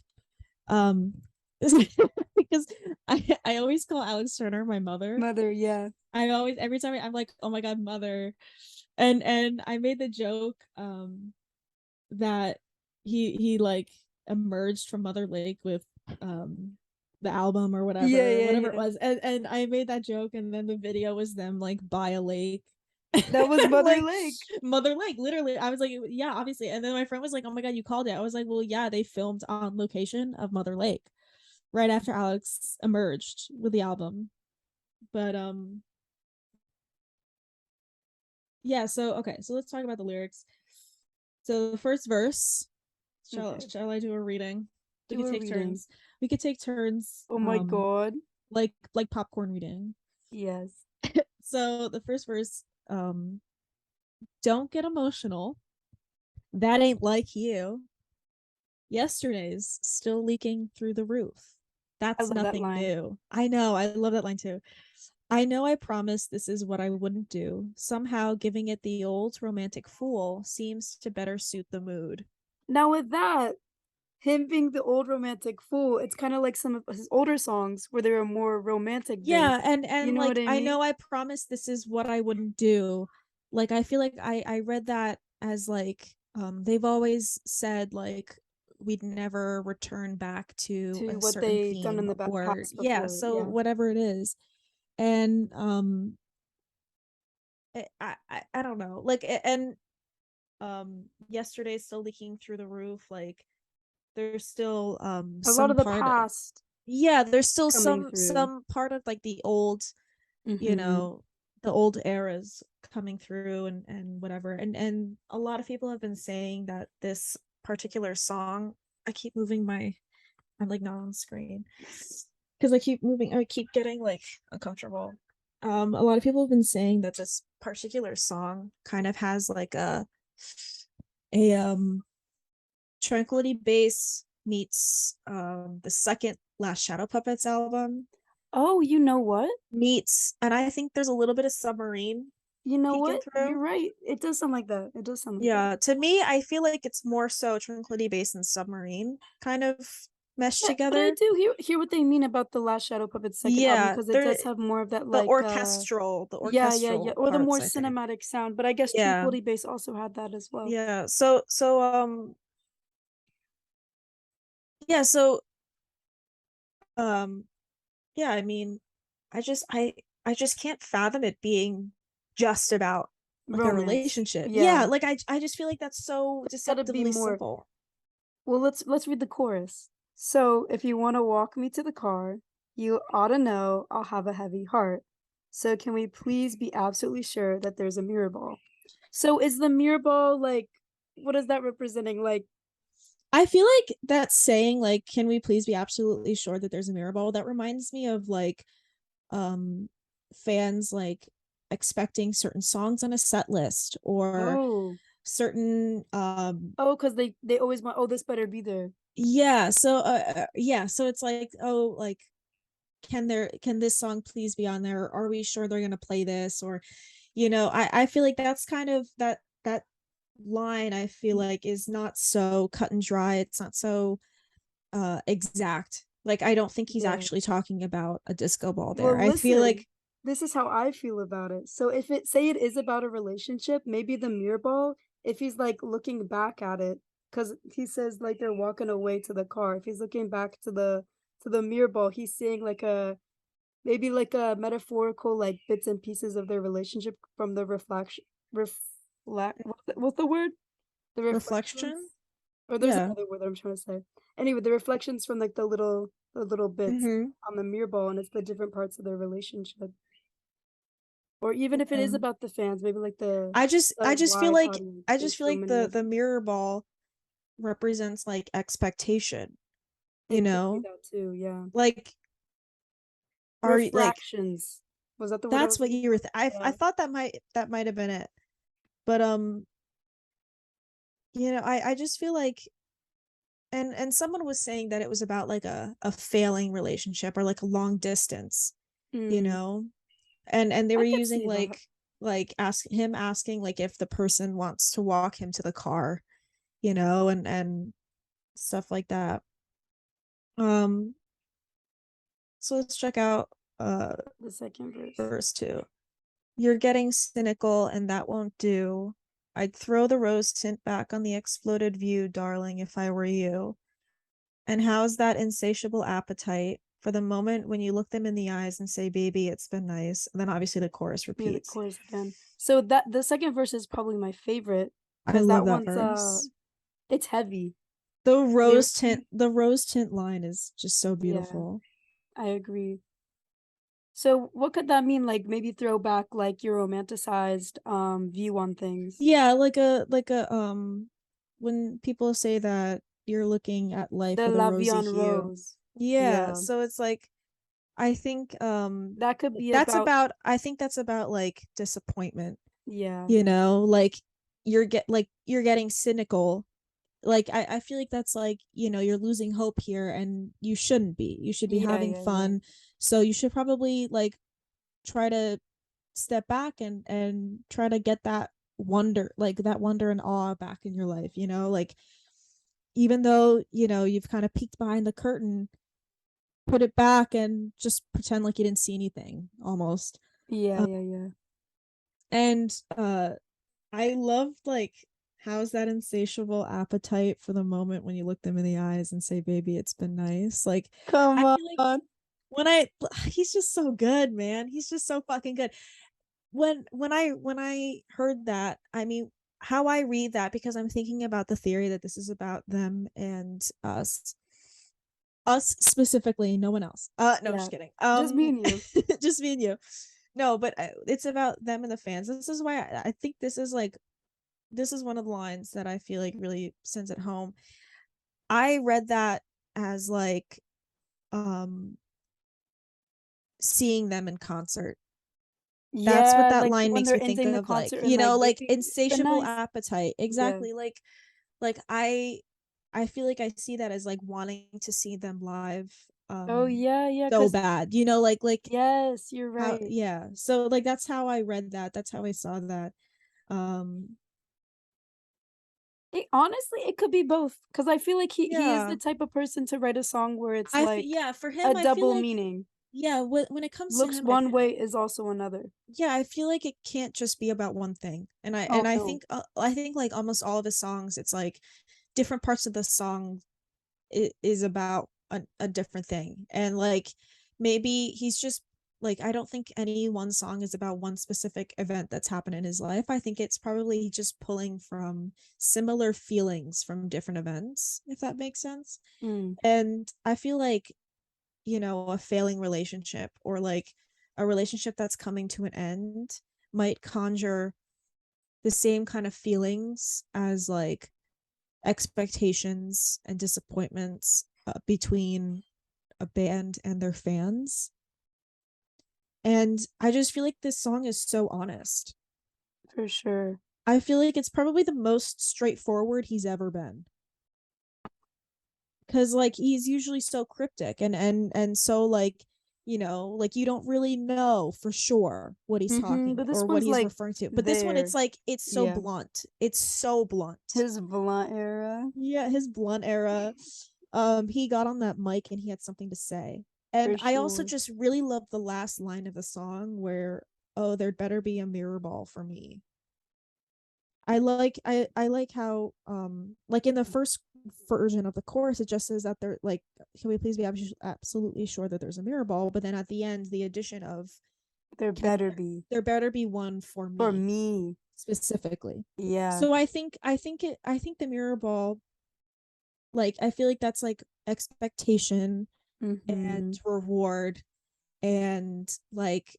Speaker 2: Um because I always call Alex Turner my mother.
Speaker 1: Mother, yeah.
Speaker 2: I always every time I'm like, oh my god, mother. And I made the joke that he like emerged from Mother Lake with the album or
Speaker 1: Yeah, yeah,
Speaker 2: whatever it
Speaker 1: yeah.
Speaker 2: was. And I made that joke, and then the video was them like by a lake.
Speaker 1: That was Mother
Speaker 2: Like
Speaker 1: Lake.
Speaker 2: Mother Lake, literally. I was like, yeah, obviously. And then my friend was like, oh my god, you called it. I was like, well, yeah, they filmed on location of Mother Lake right after Alex emerged with the album. But yeah, so okay, so let's talk about the lyrics. So the first verse,
Speaker 1: Okay.
Speaker 2: shall I do a reading? We
Speaker 1: Do
Speaker 2: could
Speaker 1: a
Speaker 2: take
Speaker 1: reading.
Speaker 2: turns. We could take turns,
Speaker 1: Oh my god.
Speaker 2: like popcorn reading.
Speaker 1: Yes.
Speaker 2: So the first verse, don't get emotional. That ain't like you. Yesterday's still leaking through the roof.
Speaker 1: I
Speaker 2: That's
Speaker 1: love that
Speaker 2: nothing
Speaker 1: line.
Speaker 2: new. I know, I love that line too. I know I promised this is what I wouldn't do. Somehow giving it the old romantic fool seems to better suit the mood.
Speaker 1: Now with that, him being the old romantic fool, it's kind of like some of his older songs where they were more romantic
Speaker 2: Yeah,
Speaker 1: based.
Speaker 2: and
Speaker 1: You know what
Speaker 2: like
Speaker 1: I
Speaker 2: I
Speaker 1: mean?
Speaker 2: know I promised this is what I wouldn't do. Like I feel like I read that as like they've always said like we'd never return back to
Speaker 1: To
Speaker 2: a
Speaker 1: what
Speaker 2: certain
Speaker 1: they done in
Speaker 2: theme,
Speaker 1: the
Speaker 2: or
Speaker 1: past
Speaker 2: yeah,
Speaker 1: before.
Speaker 2: so
Speaker 1: Yeah.
Speaker 2: whatever it is. And I don't know. Like and yesterday's still leaking through the roof, like there's still
Speaker 1: A lot
Speaker 2: some
Speaker 1: of the
Speaker 2: part,
Speaker 1: past
Speaker 2: yeah, there's still
Speaker 1: coming through.
Speaker 2: some part of like the old, you
Speaker 1: Mm-hmm.
Speaker 2: know, the old eras coming through, and whatever. And a lot of people have been saying that this particular song, I keep moving my, I'm like not on screen. because I keep getting like uncomfortable. A lot of people have been saying that this particular song kind of has like a Tranquility Base meets the second Last Shadow Puppets album
Speaker 1: Oh, you know what?
Speaker 2: meets, and I think there's a little bit of Submarine
Speaker 1: You know
Speaker 2: peeking
Speaker 1: what? You're
Speaker 2: through.
Speaker 1: right. It does sound like that. It does sound like that.
Speaker 2: Yeah, to me, I feel like it's more so Tranquility Base and Submarine kind of meshed
Speaker 1: Yeah, but I
Speaker 2: together.
Speaker 1: do hear what they mean about the Last Shadow Puppets second album
Speaker 2: Yeah,
Speaker 1: because it
Speaker 2: they're
Speaker 1: does have more of that
Speaker 2: the
Speaker 1: like
Speaker 2: orchestral
Speaker 1: or the more
Speaker 2: parts, I think.
Speaker 1: cinematic sound, but I guess
Speaker 2: Yeah.
Speaker 1: Tranquility Base also had that as well.
Speaker 2: Yeah. Yeah, so um yeah, I mean, I just can't fathom it being just about like a
Speaker 1: Romance.
Speaker 2: relationship. Yeah,
Speaker 1: Yeah.
Speaker 2: like I just feel like that's so
Speaker 1: There's gotta be
Speaker 2: deceptively
Speaker 1: more.
Speaker 2: simple.
Speaker 1: Well, let's read the chorus. So, if you want to walk me to the car, you ought to know I'll have a heavy heart. So, can we please be absolutely sure that there's a mirror ball? So, is the mirror ball like what is that representing? Like,
Speaker 2: I feel like that saying like can we please be absolutely sure that there's a mirror ball, that reminds me of like um fans like expecting certain songs on a set list or
Speaker 1: oh,
Speaker 2: certain
Speaker 1: oh, because they always want, oh, this better be there.
Speaker 2: yeah, so it's like, oh, like can this song please be on there? Are we sure they're gonna play this? Or I feel like that's kind of that line, I feel like, is not so cut and dry. It's not so exact. Like I don't think he's
Speaker 1: Yeah.
Speaker 2: actually talking about a disco ball there.
Speaker 1: Well,
Speaker 2: I feel
Speaker 1: listen,
Speaker 2: like
Speaker 1: this is how I feel about it. So if it say it is about a relationship, maybe the mirror ball, if he's like looking back at it, because he says like they're walking away to the car. If he's looking back to the mirror ball, he's seeing like a maybe like a metaphorical like bits and pieces of their relationship from the reflect what's the word? The reflections?
Speaker 2: reflection.
Speaker 1: Or there's
Speaker 2: Yeah.
Speaker 1: another word that I'm trying to say. Anyway, the reflections from like the little bits
Speaker 2: Mm-hmm.
Speaker 1: on the mirror ball and it's the different parts of their relationship. Or even if it is
Speaker 2: Yeah.
Speaker 1: about the fans, maybe like
Speaker 2: I
Speaker 1: the
Speaker 2: just feel
Speaker 1: wide
Speaker 2: like
Speaker 1: audience.
Speaker 2: I
Speaker 1: There's
Speaker 2: just feel
Speaker 1: so
Speaker 2: like
Speaker 1: many of
Speaker 2: the
Speaker 1: them.
Speaker 2: mirror ball represents like expectation, you
Speaker 1: It could be
Speaker 2: know?
Speaker 1: that too, yeah.
Speaker 2: Like are you like
Speaker 1: Refractions. Was that the word I
Speaker 2: that's
Speaker 1: was
Speaker 2: what
Speaker 1: looking
Speaker 2: you were
Speaker 1: for?
Speaker 2: I
Speaker 1: Yeah.
Speaker 2: thought that might have been it. But I just feel like, and someone was saying that it was about like a failing relationship or like a long distance, you
Speaker 1: Mm,
Speaker 2: know? And they were
Speaker 1: I could
Speaker 2: using
Speaker 1: see that.
Speaker 2: like asking like if the person wants to walk him to the car, and stuff like that. Um so let's check out
Speaker 1: The second verse.
Speaker 2: verse 2. You're getting cynical and that won't do. I'd throw the rose tint back on the exploded view, darling, if I were you. And how's that insatiable appetite for the moment when you look them in the eyes and say, baby, it's been nice? And then obviously the chorus
Speaker 1: Yeah, the
Speaker 2: repeats.
Speaker 1: chorus again. So that the second verse is probably my favorite
Speaker 2: I
Speaker 1: because
Speaker 2: love
Speaker 1: that
Speaker 2: that
Speaker 1: one's
Speaker 2: verse.
Speaker 1: it's heavy.
Speaker 2: The rose tint line is just so
Speaker 1: Yeah,
Speaker 2: beautiful.
Speaker 1: I agree. So what could that mean? Like maybe throw back like your romanticized view on things.
Speaker 2: Yeah, when people say that you're looking at life
Speaker 1: The
Speaker 2: with a
Speaker 1: La Vie
Speaker 2: rosy
Speaker 1: en
Speaker 2: hue.
Speaker 1: Rose.
Speaker 2: Yeah,
Speaker 1: Yeah.
Speaker 2: so it's like I think
Speaker 1: That could be about
Speaker 2: that's about like disappointment,
Speaker 1: yeah.
Speaker 2: like you're getting cynical. Like I feel like that's like, you're losing hope here and you shouldn't be. You should be
Speaker 1: Yeah,
Speaker 2: having
Speaker 1: yeah, yeah.
Speaker 2: fun. So you should probably like try to step back and try to get that wonder and awe back in your life, like even though, you've kind of peeked behind the curtain, put it back and just pretend like you didn't see anything almost.
Speaker 1: Yeah,
Speaker 2: Uh,
Speaker 1: yeah, yeah.
Speaker 2: and I loved like how's that insatiable appetite for the moment when you look them in the eyes and say, baby, it's been nice. Like I
Speaker 1: Come
Speaker 2: feel like
Speaker 1: on.
Speaker 2: when I he's just so good, man. He's just so fucking good. When I heard that, I mean, how I read that, because I'm thinking about the theory that this is about them and us specifically, no one else. No,
Speaker 1: Yeah.
Speaker 2: just kidding.
Speaker 1: Just me and you.
Speaker 2: Just me and you. No, but it's about them and the fans. This is why I think this is one of the lines that I feel like really sends it home. I read that as like um seeing them in concert. That's what
Speaker 1: Yeah,
Speaker 2: that
Speaker 1: like
Speaker 2: line
Speaker 1: when
Speaker 2: makes
Speaker 1: they're
Speaker 2: me think
Speaker 1: ending the
Speaker 2: of, like,
Speaker 1: concert and like
Speaker 2: like
Speaker 1: maybe the
Speaker 2: insatiable
Speaker 1: nice.
Speaker 2: appetite.
Speaker 1: Yeah.
Speaker 2: Exactly. Like I feel like I see that as like wanting to see them live
Speaker 1: Oh yeah, yeah,
Speaker 2: so
Speaker 1: 'cause
Speaker 2: bad. Like
Speaker 1: yes, you're
Speaker 2: how,
Speaker 1: right.
Speaker 2: yeah. So like that's how I read that. That's how I saw that. Um
Speaker 1: It honestly, it could be both. Cause I feel like he is the
Speaker 2: yeah.
Speaker 1: type of person to write a song where it's
Speaker 2: I feel,
Speaker 1: like
Speaker 2: yeah, for
Speaker 1: a
Speaker 2: him I feel
Speaker 1: double
Speaker 2: like,
Speaker 1: meaning.
Speaker 2: yeah, when it comes to
Speaker 1: Looks
Speaker 2: him I
Speaker 1: one
Speaker 2: feel,
Speaker 1: way is also another.
Speaker 2: yeah, I feel like it can't just be about one thing.
Speaker 1: Oh,
Speaker 2: And
Speaker 1: no.
Speaker 2: I think like almost all of his songs, it's like different parts of the song is about a different thing. And like maybe he's just like, I don't think any one song is about one specific event that's happened in his life. I think it's probably just pulling from similar feelings from different events, if that makes sense.
Speaker 1: Mm,
Speaker 2: And I feel like, a failing relationship, or like a relationship that's coming to an end, might conjure the same kind of feelings as like expectations and disappointments between a band and their fans. And I just feel like this song is so honest.
Speaker 1: for sure.
Speaker 2: I feel like it's probably the most straightforward he's ever been. Cause like he's usually so cryptic and so like, like you don't really know for sure what he's
Speaker 1: Mhm,
Speaker 2: talking
Speaker 1: but this
Speaker 2: or what
Speaker 1: one's
Speaker 2: he's
Speaker 1: like
Speaker 2: referring to. But this one,
Speaker 1: there.
Speaker 2: it's like it's so
Speaker 1: Yeah.
Speaker 2: blunt. It's so blunt.
Speaker 1: His blunt era,
Speaker 2: Yeah, his blunt era. He got on that mic and he had something to say. And
Speaker 1: for
Speaker 2: I also
Speaker 1: sure.
Speaker 2: just really love the last line of the song where, oh, there'd better be a mirror ball for me. I like how like in the first version of the chorus it just says that they're like, can we please be absolutely sure that there's a mirror ball, but then at the end the addition of,
Speaker 1: There
Speaker 2: can
Speaker 1: better be.
Speaker 2: there better be one for
Speaker 1: For
Speaker 2: me
Speaker 1: me.
Speaker 2: specifically.
Speaker 1: Yeah.
Speaker 2: So I think the mirror ball, like I feel like that's like expectation and
Speaker 1: Mhm.
Speaker 2: reward, and like,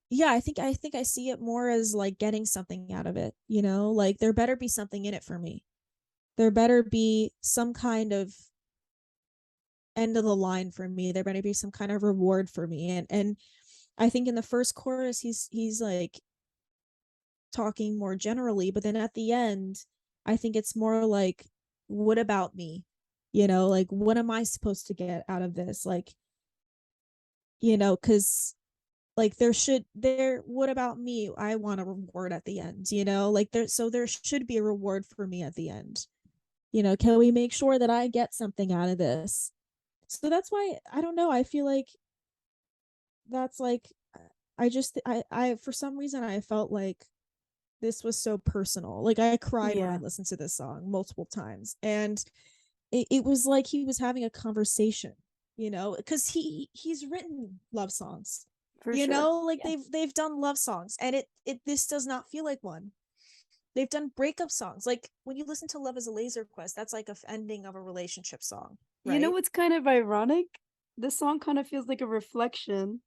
Speaker 2: yeah, I think I see it more as like getting something out of it, like there better be something in it for me. There better be some kind of end of the line for me. There better be some kind of reward for me. And I think in the first chorus he's like talking more generally, but then at the end I think it's more like, what about me? Like what am I supposed to get out of this? Like, cuz like there what about me? I want a reward at the end, like there should be a reward for me at the end. Can we make sure that I get something out of this? So that's why I don't know, I feel like that's like, I for some reason I felt like this was so personal. Like I cried when I
Speaker 1: Yeah,
Speaker 2: listened to this song multiple times, and it was like he was having a conversation, because he's written love songs,
Speaker 1: for sure.
Speaker 2: like
Speaker 1: Yeah.
Speaker 2: they've done love songs, and it this does not feel like one. They've done breakup songs. Like when you listen to Love Is a Laser Quest, that's like a ending of a relationship song,
Speaker 1: You know
Speaker 2: right?
Speaker 1: what's kind of ironic? This song kind of feels like a reflection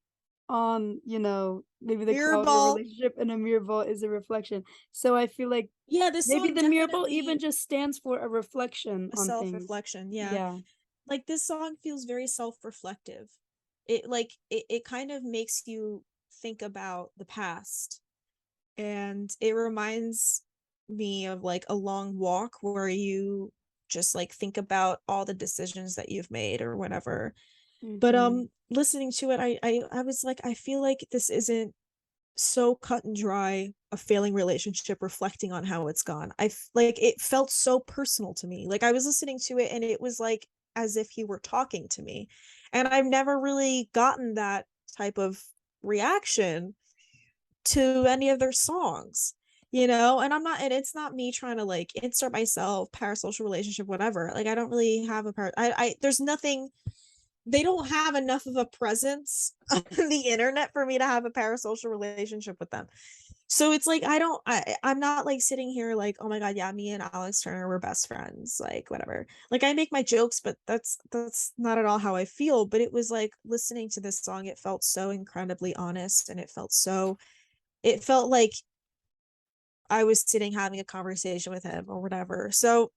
Speaker 1: on, maybe the
Speaker 2: Mirror
Speaker 1: quality of a
Speaker 2: Ball.
Speaker 1: relationship, and a mirror ball is a reflection. So I feel like
Speaker 2: Yeah, this
Speaker 1: maybe
Speaker 2: song
Speaker 1: the mirror ball even
Speaker 2: definitely
Speaker 1: just stands for a reflection
Speaker 2: a
Speaker 1: on things.
Speaker 2: self-reflection. Yeah.
Speaker 1: Yeah,
Speaker 2: Like this song feels very self-reflective. It kind of makes you think about the past, and it reminds me of like a long walk where you just like think about all the decisions that you've made or whatever. But
Speaker 1: mhm,
Speaker 2: listening to it, I was like, I feel like this isn't so cut and dry a failing relationship reflecting on how it's gone. Like it felt so personal to me. Like I was listening to it and it was like as if he were talking to me. And I've never really gotten that type of reaction to any of their songs. And it's not me trying to like insert myself, parasocial relationship, whatever. Like I don't really have I there's nothing, they don't have enough of a presence on the internet for me to have a parasocial relationship with them. So it's like I'm not like sitting here like, oh my god, yeah, me and Alex Turner were best friends, like whatever. Like I make my jokes, but that's not at all how I feel. But it was like listening to this song, it felt so incredibly honest, and it felt like I was sitting having a conversation with him or whatever. So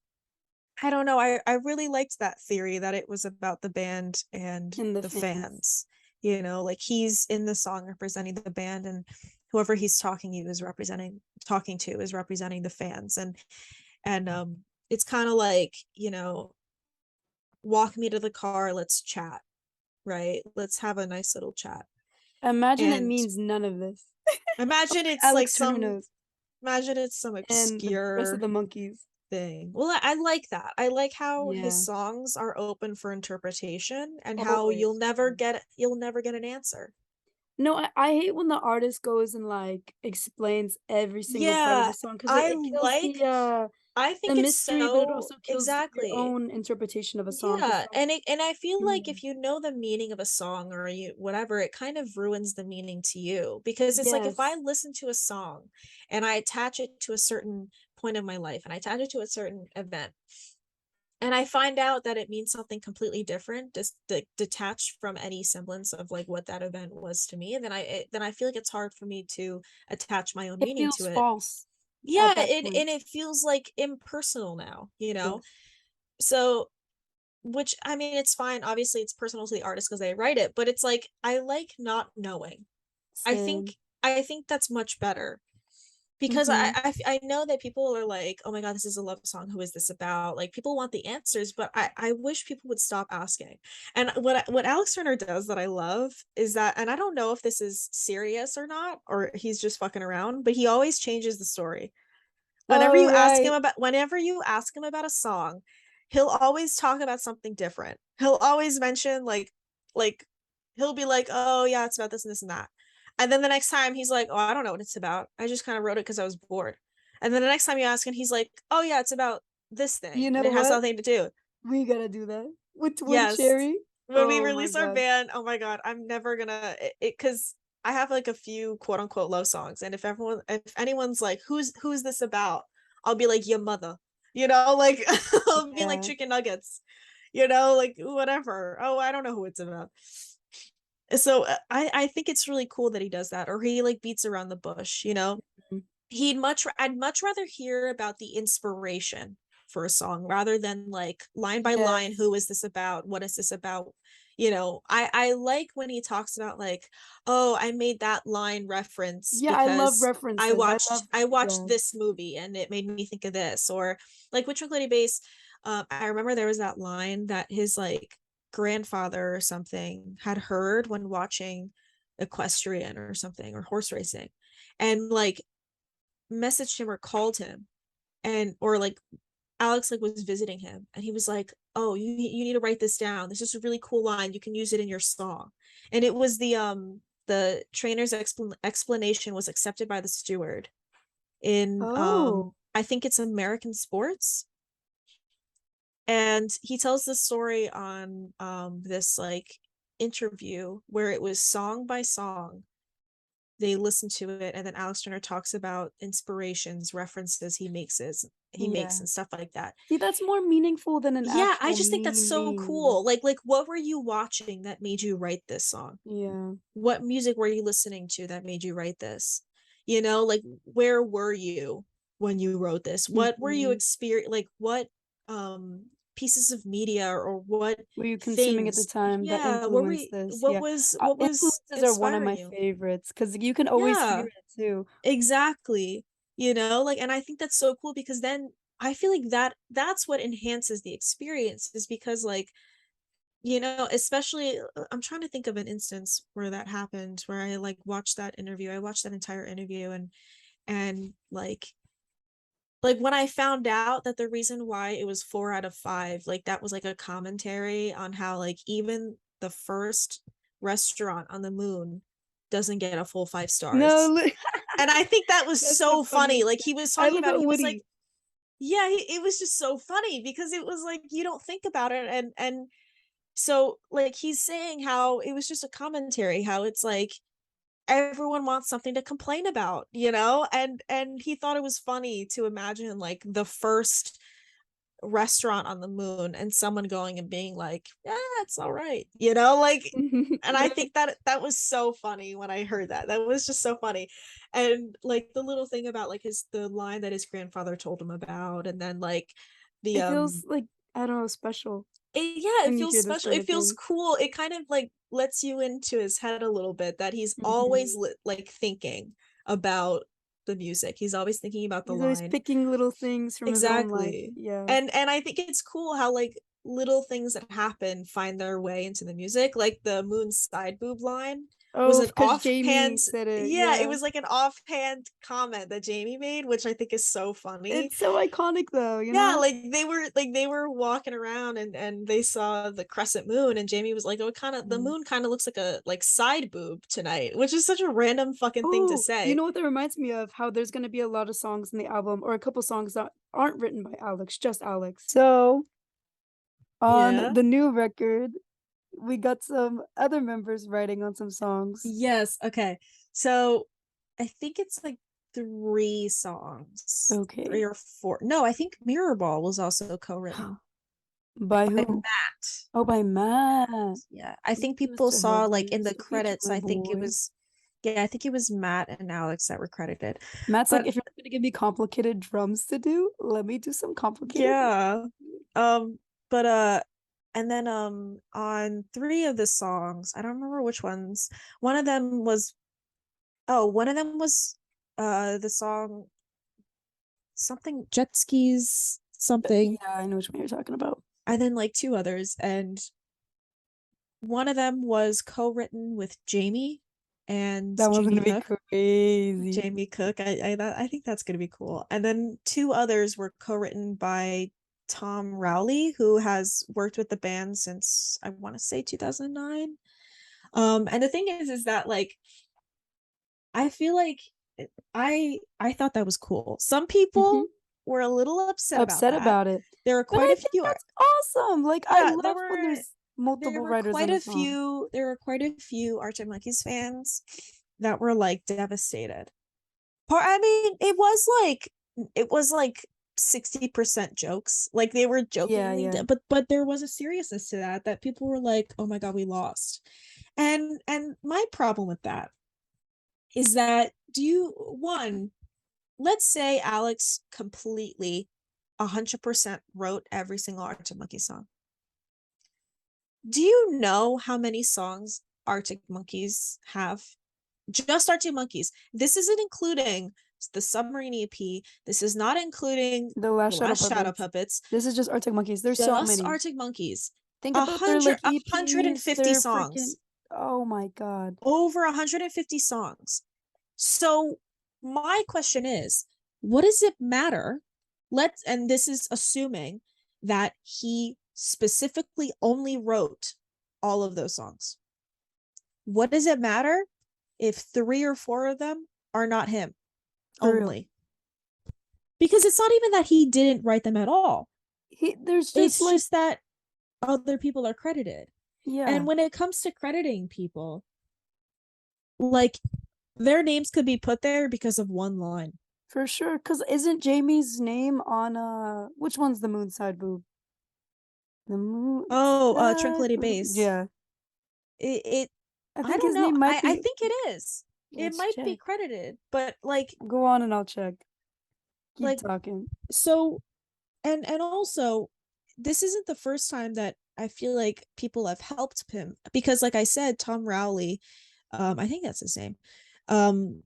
Speaker 2: I don't know. I really liked that theory that it was about the band and
Speaker 1: and the
Speaker 2: the
Speaker 1: fans.
Speaker 2: fans. Like he's in the song representing the band, and whoever he's talking to is representing the fans. And it's kind of like, walk me to the car, let's chat, right? Let's have a nice little chat.
Speaker 1: Imagine it
Speaker 2: And
Speaker 1: means none of this.
Speaker 2: imagine it's like
Speaker 1: Alex Turner
Speaker 2: some
Speaker 1: knows,
Speaker 2: imagine it's some
Speaker 1: and the rest of
Speaker 2: obscure
Speaker 1: the monkeys.
Speaker 2: thing. Well, I like that. I like how his
Speaker 1: Yeah,
Speaker 2: songs are open for interpretation, and how
Speaker 1: always.
Speaker 2: you'll never get an answer.
Speaker 1: No, I hate when the artist goes and, like, explains every single part of
Speaker 2: Yeah,
Speaker 1: the song 'cause
Speaker 2: I
Speaker 1: it kills
Speaker 2: like
Speaker 1: the
Speaker 2: I think it's
Speaker 1: mystery, but it
Speaker 2: so
Speaker 1: also kills your
Speaker 2: exactly.
Speaker 1: own interpretation of a song 'cause
Speaker 2: Yeah,
Speaker 1: some
Speaker 2: and I feel like
Speaker 1: mm,
Speaker 2: if you know the meaning of a song, or you whatever, it kind of ruins the meaning to you, because it's like if I
Speaker 1: yes.
Speaker 2: listen to a song and I attach it to a certain point of my life, and I attach it to a certain event, and I find out that it means something completely different, just detached from any semblance of like what that event was to me, then I feel like it's hard for me to attach my own
Speaker 1: It
Speaker 2: meaning to
Speaker 1: feels
Speaker 2: it.
Speaker 1: false
Speaker 2: Yeah,
Speaker 1: at that
Speaker 2: and
Speaker 1: point.
Speaker 2: it feels like impersonal now.
Speaker 1: Yes.
Speaker 2: So, which, I mean, it's fine. Obviously, it's personal to the artist because they write it, but it's like I like not knowing. I
Speaker 1: Same.
Speaker 2: think I think that's much better, because
Speaker 1: Mhm.
Speaker 2: I know that people are like, oh my god, this is a love song, who is this about? Like, people want the answers, but I wish people would stop asking. And what Alex Turner does that I love is that, and I don't know if this is serious or not, or he's just fucking around, but he always changes the story.
Speaker 1: Oh, right.
Speaker 2: Whenever you ask him about a song, he'll always talk about something different. He'll always mention like he'll be like, oh yeah, it's about this and this and that. And then the next time he's like, oh, I don't know what it's about, I just kind of wrote it because I was bored. And then the next time you ask, and he's like, oh yeah, it's about this thing
Speaker 1: You know
Speaker 2: and it has
Speaker 1: what?
Speaker 2: nothing to do.
Speaker 1: We gotta do that with Twin
Speaker 2: Yes.
Speaker 1: Cherry.
Speaker 2: When we
Speaker 1: Oh my
Speaker 2: release our
Speaker 1: god.
Speaker 2: band, oh my god, I'm never gonna it because I have like a few quote unquote love songs. And if anyone's like, who's this about? I'll be like, your mother. Like I'll be like
Speaker 1: Yeah.
Speaker 2: chicken nuggets, like whatever. Oh, I don't know who it's about. So I think it's really cool that he does that, or he like beats around the bush.
Speaker 1: Mm.
Speaker 2: I'd much rather hear about the inspiration for a song rather than like line by line,
Speaker 1: Yes.
Speaker 2: who is this about, what is this about. I like when he talks about like, oh, I made that line reference
Speaker 1: Yeah, I love
Speaker 2: because i
Speaker 1: references. I
Speaker 2: watched
Speaker 1: love
Speaker 2: i watched
Speaker 1: yeah.
Speaker 2: this movie and it made me think of this. Or like with Lady Bass, I remember there was that line that his like grandfather or something had heard when watching equestrian or something, or horse racing, and like messaged him or called him, and or like Alex like was visiting him, and he was like, oh, you need to write this down, this is a really cool line, you can use it in your song. And it was the trainer's explanation was accepted by the steward in
Speaker 1: Oh.
Speaker 2: I think it's American sports. And he tells the story on this like interview where it was song by song, they listen to it, and then Alex Turner talks about inspirations, references he makes
Speaker 1: Yeah.
Speaker 2: and stuff like that.
Speaker 1: See, that's more meaningful than an
Speaker 2: Yeah, I
Speaker 1: actual
Speaker 2: just think that's so
Speaker 1: meaning.
Speaker 2: cool. Like what were you watching that made you write this song?
Speaker 1: Yeah.
Speaker 2: What music were you listening to that made you write this? Like where were you when you wrote this? What were you
Speaker 1: Mhm.
Speaker 2: experience like what pieces of media, or what
Speaker 1: Were you consuming at the
Speaker 2: things,
Speaker 1: time that
Speaker 2: yeah, what were
Speaker 1: influenced
Speaker 2: you,
Speaker 1: this?
Speaker 2: what
Speaker 1: Yeah.
Speaker 2: was what was
Speaker 1: Influences are one of
Speaker 2: inspiring
Speaker 1: my
Speaker 2: you?
Speaker 1: favorites because you can always hear
Speaker 2: Yeah.
Speaker 1: it too.
Speaker 2: Exactly. Like, and I think that's so cool, because then I feel like that's what enhances the experience, is because like, especially I'm trying to think of an instance where that happened, where I like watched that interview. I watched that entire interview, and like when I found out that the reason why it was 4 out of 5, like that was like a commentary on how like even the first restaurant on the moon doesn't get a full 5
Speaker 1: No,
Speaker 2: stars. And I think that was
Speaker 1: that's the
Speaker 2: so funny.
Speaker 1: funniest
Speaker 2: Like
Speaker 1: thing.
Speaker 2: he was
Speaker 1: I
Speaker 2: talking
Speaker 1: love
Speaker 2: about it.
Speaker 1: how
Speaker 2: He was like,
Speaker 1: witty.
Speaker 2: yeah, it was just so funny, because it was like you don't think about it, and so like he's saying how it was just a commentary, how it's like everyone wants something to complain about, and he thought it was funny to imagine like the first restaurant on the moon and someone going and being like, yeah, it's all right, like. And I
Speaker 1: Right.
Speaker 2: think that was so funny when I heard that was just so funny. And like the little thing about like the line that his grandfather told him about, and then like the
Speaker 1: It feels like I don't know, special
Speaker 2: Yeah, it
Speaker 1: when you
Speaker 2: feels
Speaker 1: hear those
Speaker 2: special.
Speaker 1: kind
Speaker 2: It
Speaker 1: of
Speaker 2: feels
Speaker 1: things.
Speaker 2: cool. It kind of like lets you into his head a little bit that he's always
Speaker 1: Mhm.
Speaker 2: like thinking about the music. He's always thinking about the
Speaker 1: He's always
Speaker 2: line.
Speaker 1: picking little things from his own life.
Speaker 2: Exactly.
Speaker 1: Yeah.
Speaker 2: And I think it's cool how like little things that happen find their way into the music. Like the moon side boob line was
Speaker 1: Oh,
Speaker 2: an
Speaker 1: because
Speaker 2: offhand,
Speaker 1: Jamie said it.
Speaker 2: yeah, it
Speaker 1: Yeah.
Speaker 2: was like an offhand comment that Jamie made, which I think is so funny.
Speaker 1: It's so iconic though, you
Speaker 2: Yeah,
Speaker 1: know?
Speaker 2: like they were walking around and they saw the crescent moon and Jamie was like, "Oh, it kind of the
Speaker 1: Mm.
Speaker 2: moon kind of looks like a like side boob tonight," which is such a random fucking thing to
Speaker 1: Oh, you
Speaker 2: say.
Speaker 1: know what that reminds me of? How there's gonna be a lot of songs in the album, or a couple songs that aren't written by Alex, just Alex. So on
Speaker 2: Yeah.
Speaker 1: the new record, we got some other members writing on some songs.
Speaker 2: Yes. Okay. So I think it's like three songs, three
Speaker 1: Okay.
Speaker 2: or four. No, I think Mirrorball was also co-written
Speaker 1: By
Speaker 2: by
Speaker 1: who?
Speaker 2: Matt.
Speaker 1: Oh, by Matt.
Speaker 2: Yeah. I think people
Speaker 1: Mr.
Speaker 2: saw like in
Speaker 1: Huggies.
Speaker 2: the
Speaker 1: Okay,
Speaker 2: credits,
Speaker 1: Troy
Speaker 2: I think it
Speaker 1: boy.
Speaker 2: was, yeah, I think it was Matt and Alex that were credited.
Speaker 1: Matt's like,
Speaker 2: But
Speaker 1: if you're not gonna give me complicated drums to do, let me do some complicated.
Speaker 2: yeah. Um, but and then on three of the songs, I don't remember which ones. One of them was one of them was the song something jet skis something,
Speaker 1: Yeah, I know which one you're talking about.
Speaker 2: and then like two others, and one of them was co-written with Jamie and
Speaker 1: That one's
Speaker 2: Jamie
Speaker 1: gonna be
Speaker 2: Cook.
Speaker 1: crazy.
Speaker 2: Jamie Cook. I think that's gonna be cool. And then two others were co-written by Tom Rowley, who has worked with the band since I want to say 2009. And the thing is that like I feel like I thought that was cool. Some
Speaker 1: Hmm.
Speaker 2: people were a little upset about
Speaker 1: Upset
Speaker 2: that.
Speaker 1: about it.
Speaker 2: There were
Speaker 1: But
Speaker 2: quite
Speaker 1: I
Speaker 2: a
Speaker 1: think
Speaker 2: few
Speaker 1: that's awesome. Like I
Speaker 2: yeah,
Speaker 1: love when there's
Speaker 2: there
Speaker 1: multiple
Speaker 2: were
Speaker 1: writers
Speaker 2: quite
Speaker 1: on a
Speaker 2: a
Speaker 1: song.
Speaker 2: few there were quite a few Arctic Monkeys fans that were like devastated. I mean, it was like 60% jokes. Like they were
Speaker 1: Yeah,
Speaker 2: jokingly,
Speaker 1: yeah.
Speaker 2: but there was a seriousness to that that people were like, "Oh my God, we lost." And my problem with that is that do you one, let's say Alex completely 100% wrote every single Arctic Monkey song. Do you know how many songs Arctic Monkeys have? Just Arctic Monkeys. This isn't including the Submarine EP. This is not including
Speaker 1: The
Speaker 2: the
Speaker 1: Last Shadow
Speaker 2: Last Shadow
Speaker 1: Puppets.
Speaker 2: Puppets.
Speaker 1: This is just Arctic Monkeys. There's so
Speaker 2: Just
Speaker 1: many.
Speaker 2: Arctic Monkeys.
Speaker 1: Think about their like
Speaker 2: A hundred and
Speaker 1: EPs,
Speaker 2: fifty
Speaker 1: their freaking
Speaker 2: songs.
Speaker 1: oh my god.
Speaker 2: Over 150 songs. So my question is, what does it matter? And this is assuming that he specifically only wrote all of those songs. What does it matter if three or four of them are not him
Speaker 1: For real.
Speaker 2: only? Because it's not even that he didn't write them at all.
Speaker 1: There's just
Speaker 2: It's
Speaker 1: like
Speaker 2: just that other people are credited. And
Speaker 1: yeah,
Speaker 2: when it comes to crediting people, like their names could be put there because of one line.
Speaker 1: for sure. Cause isn't Jamie's name on which one's the moon side boob? The moon
Speaker 2: Oh,
Speaker 1: side
Speaker 2: Tranquility
Speaker 1: boob.
Speaker 2: Base.
Speaker 1: Yeah.
Speaker 2: It
Speaker 1: I
Speaker 2: I
Speaker 1: think
Speaker 2: don't
Speaker 1: his
Speaker 2: know.
Speaker 1: name might
Speaker 2: I
Speaker 1: be.
Speaker 2: think it is. It
Speaker 1: Let's
Speaker 2: might be
Speaker 1: check.
Speaker 2: credited, but
Speaker 1: Go on and I'll check. Keep
Speaker 2: like
Speaker 1: talking.
Speaker 2: so and also this isn't the first time that I feel like people have helped him because like I said, Tom Rowley, I think that's his name. Um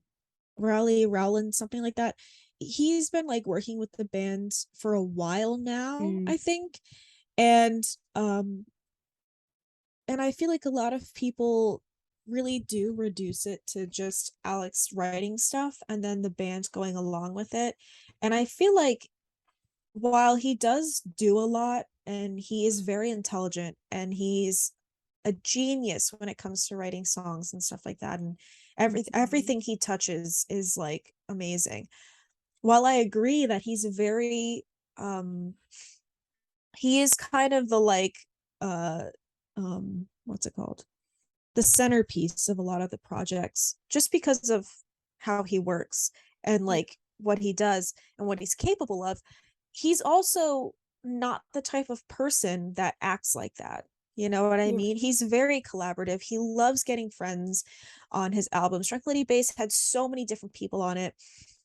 Speaker 2: Rowland, something like that. He's been like working with the band for a while now,
Speaker 1: Mm.
Speaker 2: I think. And um and I feel like a lot of people really do reduce it to just Alex writing stuff and then the band going along with it. And I feel like while he does do a lot and he is very intelligent and he's a genius when it comes to writing songs and stuff like that and everything he touches is like amazing. While I agree that he's very he is kind of the like uh what's it called, the centerpiece of a lot of the projects just because of how he works and
Speaker 1: Yeah.
Speaker 2: like what he does and what he's capable of. He's also not the type of person that acts like that. You know what I
Speaker 1: Yeah.
Speaker 2: mean? He's very collaborative. He loves getting friends on his albums. Tranquility Base had so many different people on it.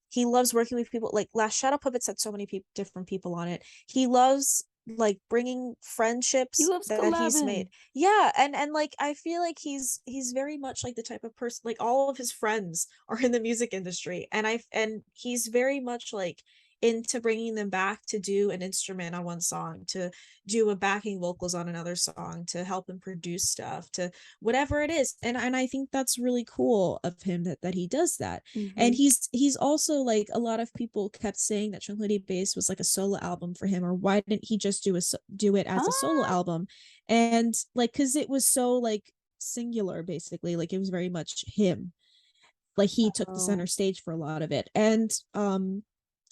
Speaker 2: He loves working with people like Last Shadow Puppets had so many different people on it. He loves like bringing
Speaker 1: He
Speaker 2: friendships
Speaker 1: loves
Speaker 2: that he's made.
Speaker 1: collabing.
Speaker 2: Yeah, and like I feel like he's very much like the type of person, like all of his friends are in the music industry, and he's very much like into bringing them back to do an instrument on one song, to do a backing vocals on another song, to help him produce stuff, to whatever it is. And I think that's really cool of him that he does that. And
Speaker 1: Mhm.
Speaker 2: he's also like, a lot of people kept saying that Tranquility Base was like a solo album for him, or why didn't he just do it as a solo
Speaker 1: Huh?
Speaker 2: album? And like, because it was so like singular, basically, like it was very much him, like he took the center
Speaker 1: Oh.
Speaker 2: stage for a lot of it. And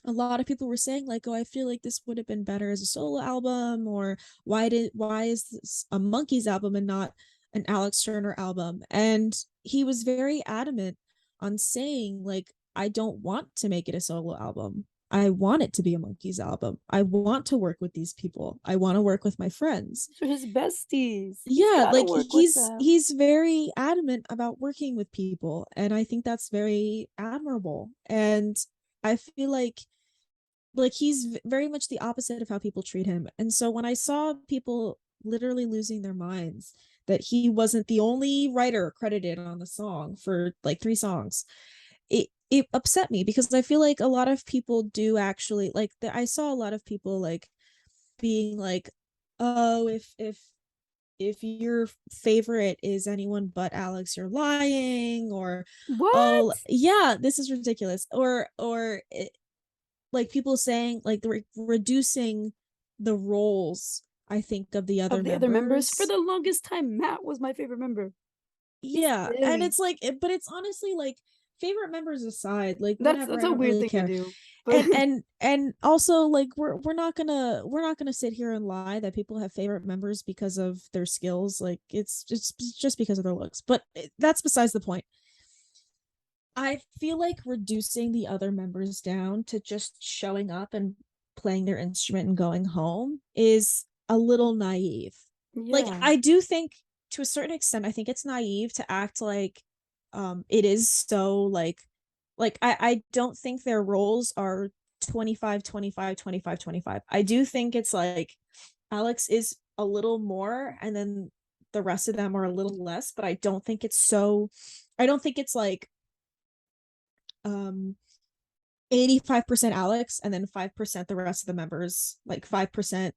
Speaker 2: a lot of people were saying like, oh, I feel like this would have been better as a solo album, or why is this a Monkeys album and not an Alex Turner album? And he was very adamant on saying like, I don't want to make it a solo album. I want it to be a Monkeys album. I want to work with these people. I want to work with my friends.
Speaker 1: These are his besties. He's
Speaker 2: Yeah,
Speaker 1: gotta
Speaker 2: like
Speaker 1: work with
Speaker 2: he's
Speaker 1: them.
Speaker 2: he's very adamant about working with people, and I think that's very admirable. And I feel like he's very much the opposite of how people treat him. And so when I saw people literally losing their minds that he wasn't the only writer credited on the song for like 3 songs, it upset me, because I feel like a lot of people do actually like I saw a lot of people like being like, oh, if your favorite is anyone but Alex, you're lying, or
Speaker 1: What?
Speaker 2: oh yeah, this is ridiculous, or like people saying like they're reducing the roles, I think, of the other
Speaker 1: Of the other members? For
Speaker 2: members.
Speaker 1: the longest time, Matt was my favorite member. He's
Speaker 2: Yeah, and
Speaker 1: silly.
Speaker 2: it's like but it's honestly like, favorite members aside, like whatever,
Speaker 1: That's
Speaker 2: I
Speaker 1: a
Speaker 2: don't
Speaker 1: weird
Speaker 2: really
Speaker 1: thing to
Speaker 2: care.
Speaker 1: do. But
Speaker 2: And also like we're not gonna sit here and lie that people have favorite members because of their skills. Like it's just because of their looks, but that's besides the point. I feel like reducing the other members down to just showing up and playing their instrument and going home is a little naive. Like
Speaker 1: yeah.
Speaker 2: I do think, to a certain extent, I think it's naive to act like it is so like I don't think their roles are 25, 25, 25, 25. I do think it's like Alex is a little more, and then the rest of them are a little less, but I don't think it's like um 85% Alex and then 5% the rest of the members, like 5%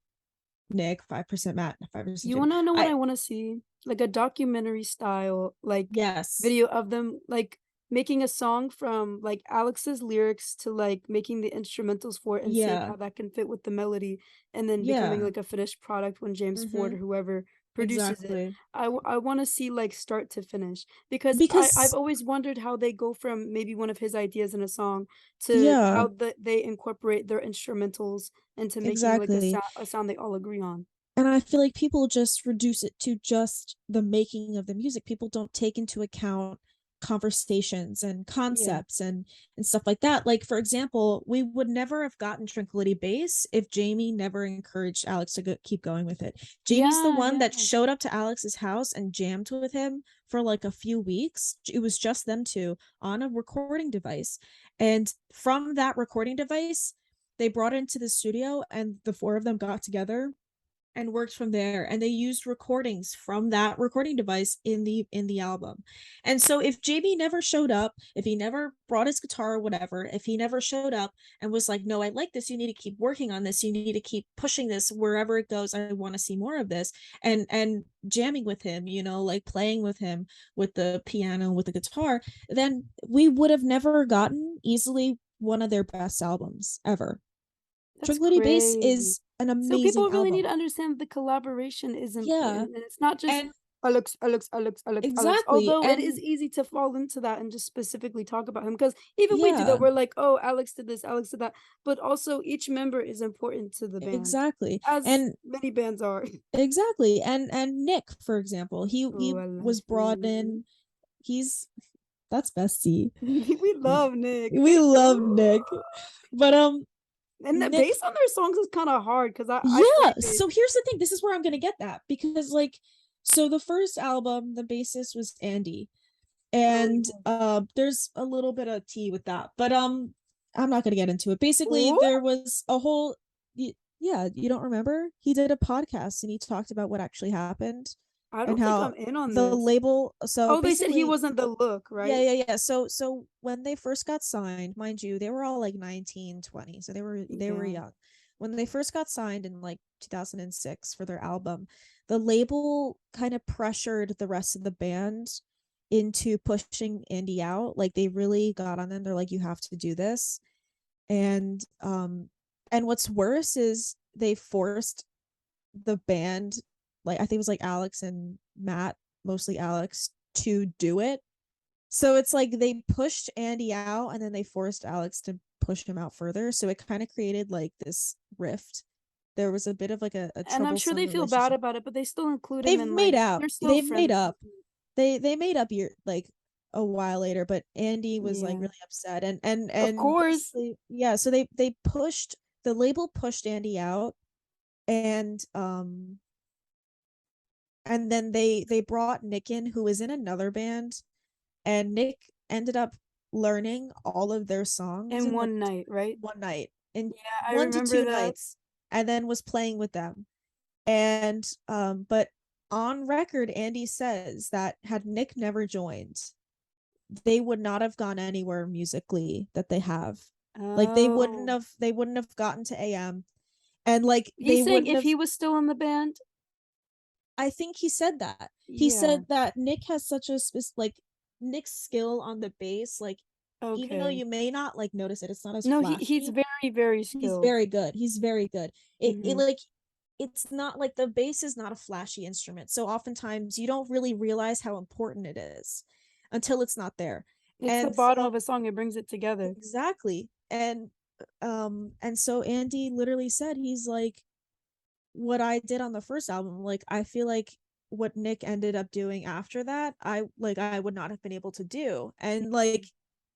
Speaker 2: Nick, 5% Matt, 5%
Speaker 1: You
Speaker 2: Jamie.
Speaker 1: wanna know what
Speaker 2: I
Speaker 1: I wanna see? Like a documentary style, like,
Speaker 2: Yes.
Speaker 1: video of them, like, making a song from, like, Alex's lyrics to, like, making the instrumentals for it and seeing
Speaker 2: Yeah.
Speaker 1: how that can fit with the melody, and then becoming,
Speaker 2: Yeah.
Speaker 1: like, a finished product when James Ford or
Speaker 2: Mm-hmm.
Speaker 1: whoever produces it.
Speaker 2: Exactly.
Speaker 1: I wanna see, like, start to finish, because I've
Speaker 2: Because
Speaker 1: always wondered how they go from maybe one of his ideas in a song to
Speaker 2: yeah,
Speaker 1: how they incorporate their instrumentals into making, like,
Speaker 2: exactly.
Speaker 1: a sound they all agree on.
Speaker 2: And I feel like people just reduce it to just the making of the music. People don't take into account conversations and
Speaker 1: Yeah.
Speaker 2: concepts and stuff like that. Like for example, we would never have gotten Tranquility Base if Jamie never encouraged Alex to keep going with it. Jamie's the
Speaker 1: Yeah,
Speaker 2: one that
Speaker 1: yeah.
Speaker 2: showed up to Alex's house and jammed with him for like a few weeks. It was just them two on a recording device. And from that recording device, they brought it into the studio and the four of them got together and worked from there, and they used recordings from that recording device in the album. And so if JB never showed up, if he never brought his guitar or whatever, if he never showed up and was like, no, I like this, you need to keep working on this, you need to keep pushing this wherever it goes, I want to see more of this, and jamming with him, like playing with him with the piano, with the guitar, then we would have never gotten easily one of their best albums ever.
Speaker 1: That's
Speaker 2: Tranquility Base
Speaker 1: crazy.
Speaker 2: is an
Speaker 1: So
Speaker 2: amazing
Speaker 1: people really need
Speaker 2: album.
Speaker 1: to understand the collaboration is
Speaker 2: Yeah,
Speaker 1: important, and it's not just
Speaker 2: and
Speaker 1: Alex, Alex, Alex, Alex, Alex.
Speaker 2: exactly,
Speaker 1: Although it is
Speaker 2: and
Speaker 1: easy to fall into that and just specifically talk about him, because even we do that.
Speaker 2: yeah,
Speaker 1: We're like, oh, Alex did this, Alex did that. But also each member is important to the band,
Speaker 2: exactly,
Speaker 1: as
Speaker 2: and
Speaker 1: many bands are.
Speaker 2: exactly, and Nick, for example, he
Speaker 1: Oh, I love
Speaker 2: was brought
Speaker 1: him.
Speaker 2: in. He's That's Bestie.
Speaker 1: We love Nick.
Speaker 2: We
Speaker 1: Nick,
Speaker 2: love Nick, but
Speaker 1: and the
Speaker 2: Nick,
Speaker 1: bass on their songs is kind of hard because I
Speaker 2: yeah.
Speaker 1: play bass.
Speaker 2: So here's the thing. This is where I'm gonna get that, because like, so the first album, the bassist was Andy,
Speaker 1: Oh
Speaker 2: and
Speaker 1: yeah.
Speaker 2: there's a little bit of tea with that, but I'm not gonna get into it. Basically,
Speaker 1: What?
Speaker 2: there was a whole Yeah, you don't remember? He did a podcast and he talked about what actually happened
Speaker 1: I
Speaker 2: and
Speaker 1: don't think
Speaker 2: how
Speaker 1: I'm in on
Speaker 2: the
Speaker 1: this.
Speaker 2: label, so
Speaker 1: Oh, they said he
Speaker 2: basically,
Speaker 1: wasn't the look,
Speaker 2: yeah,
Speaker 1: right?
Speaker 2: yeah, yeah. So when they first got signed, mind you, they were all like 19, 20. So they were
Speaker 1: Yeah.
Speaker 2: young. When they first got signed in like 2006 for their album, the label kind of pressured the rest of the band into pushing Andy out. Like they really got on them. They're like, you have to do this. And what's worse is they forced the band, like I think it was like Alex and Matt, mostly Alex, to do it. So it's like they pushed Andy out and then they forced Alex to push him out further. So it kind of created like this rift. There was a bit of like a
Speaker 1: And I'm sure
Speaker 2: troublesome
Speaker 1: they feel bad
Speaker 2: relationship.
Speaker 1: about it, but they still include him
Speaker 2: They've
Speaker 1: and
Speaker 2: made
Speaker 1: like
Speaker 2: out.
Speaker 1: they're still
Speaker 2: They've made
Speaker 1: friends.
Speaker 2: up. They made up year like a while later, but Andy was like
Speaker 1: Yeah.
Speaker 2: really upset and
Speaker 1: Of
Speaker 2: and
Speaker 1: course.
Speaker 2: basically yeah, so they pushed the label pushed Andy out and then they brought Nick in who was in another band and Nick ended up learning all of their songs
Speaker 1: In
Speaker 2: in like
Speaker 1: one night, right?
Speaker 2: one night in
Speaker 1: Yeah, I
Speaker 2: one to
Speaker 1: remember
Speaker 2: two
Speaker 1: that.
Speaker 2: nights and then was playing with them and but on record Andy says that had Nick never joined they would not have gone anywhere musically that they have. Like
Speaker 1: Oh.
Speaker 2: they wouldn't have gotten to AM and like
Speaker 1: He's
Speaker 2: they
Speaker 1: saying
Speaker 2: wouldn't
Speaker 1: if
Speaker 2: have.
Speaker 1: he was still in the band?
Speaker 2: I think he said that. He
Speaker 1: Yeah.
Speaker 2: said that Nick has such a like Nick's skill on the bass, like even though
Speaker 1: Okay.
Speaker 2: you may not like notice it, it's not as
Speaker 1: No, he's
Speaker 2: flashy.
Speaker 1: very, very
Speaker 2: He's
Speaker 1: skilled.
Speaker 2: very good. He's very good. It
Speaker 1: Hmm.
Speaker 2: like it's not like the bass is not a flashy instrument. So oftentimes you don't really realize how important it is until it's not there.
Speaker 1: It's the
Speaker 2: And
Speaker 1: bottom
Speaker 2: so
Speaker 1: of a song, it brings it together.
Speaker 2: exactly. And so Andy literally said he's like what I did on the first album, like I feel like what Nick ended up doing after that, I would not have been able to do. And like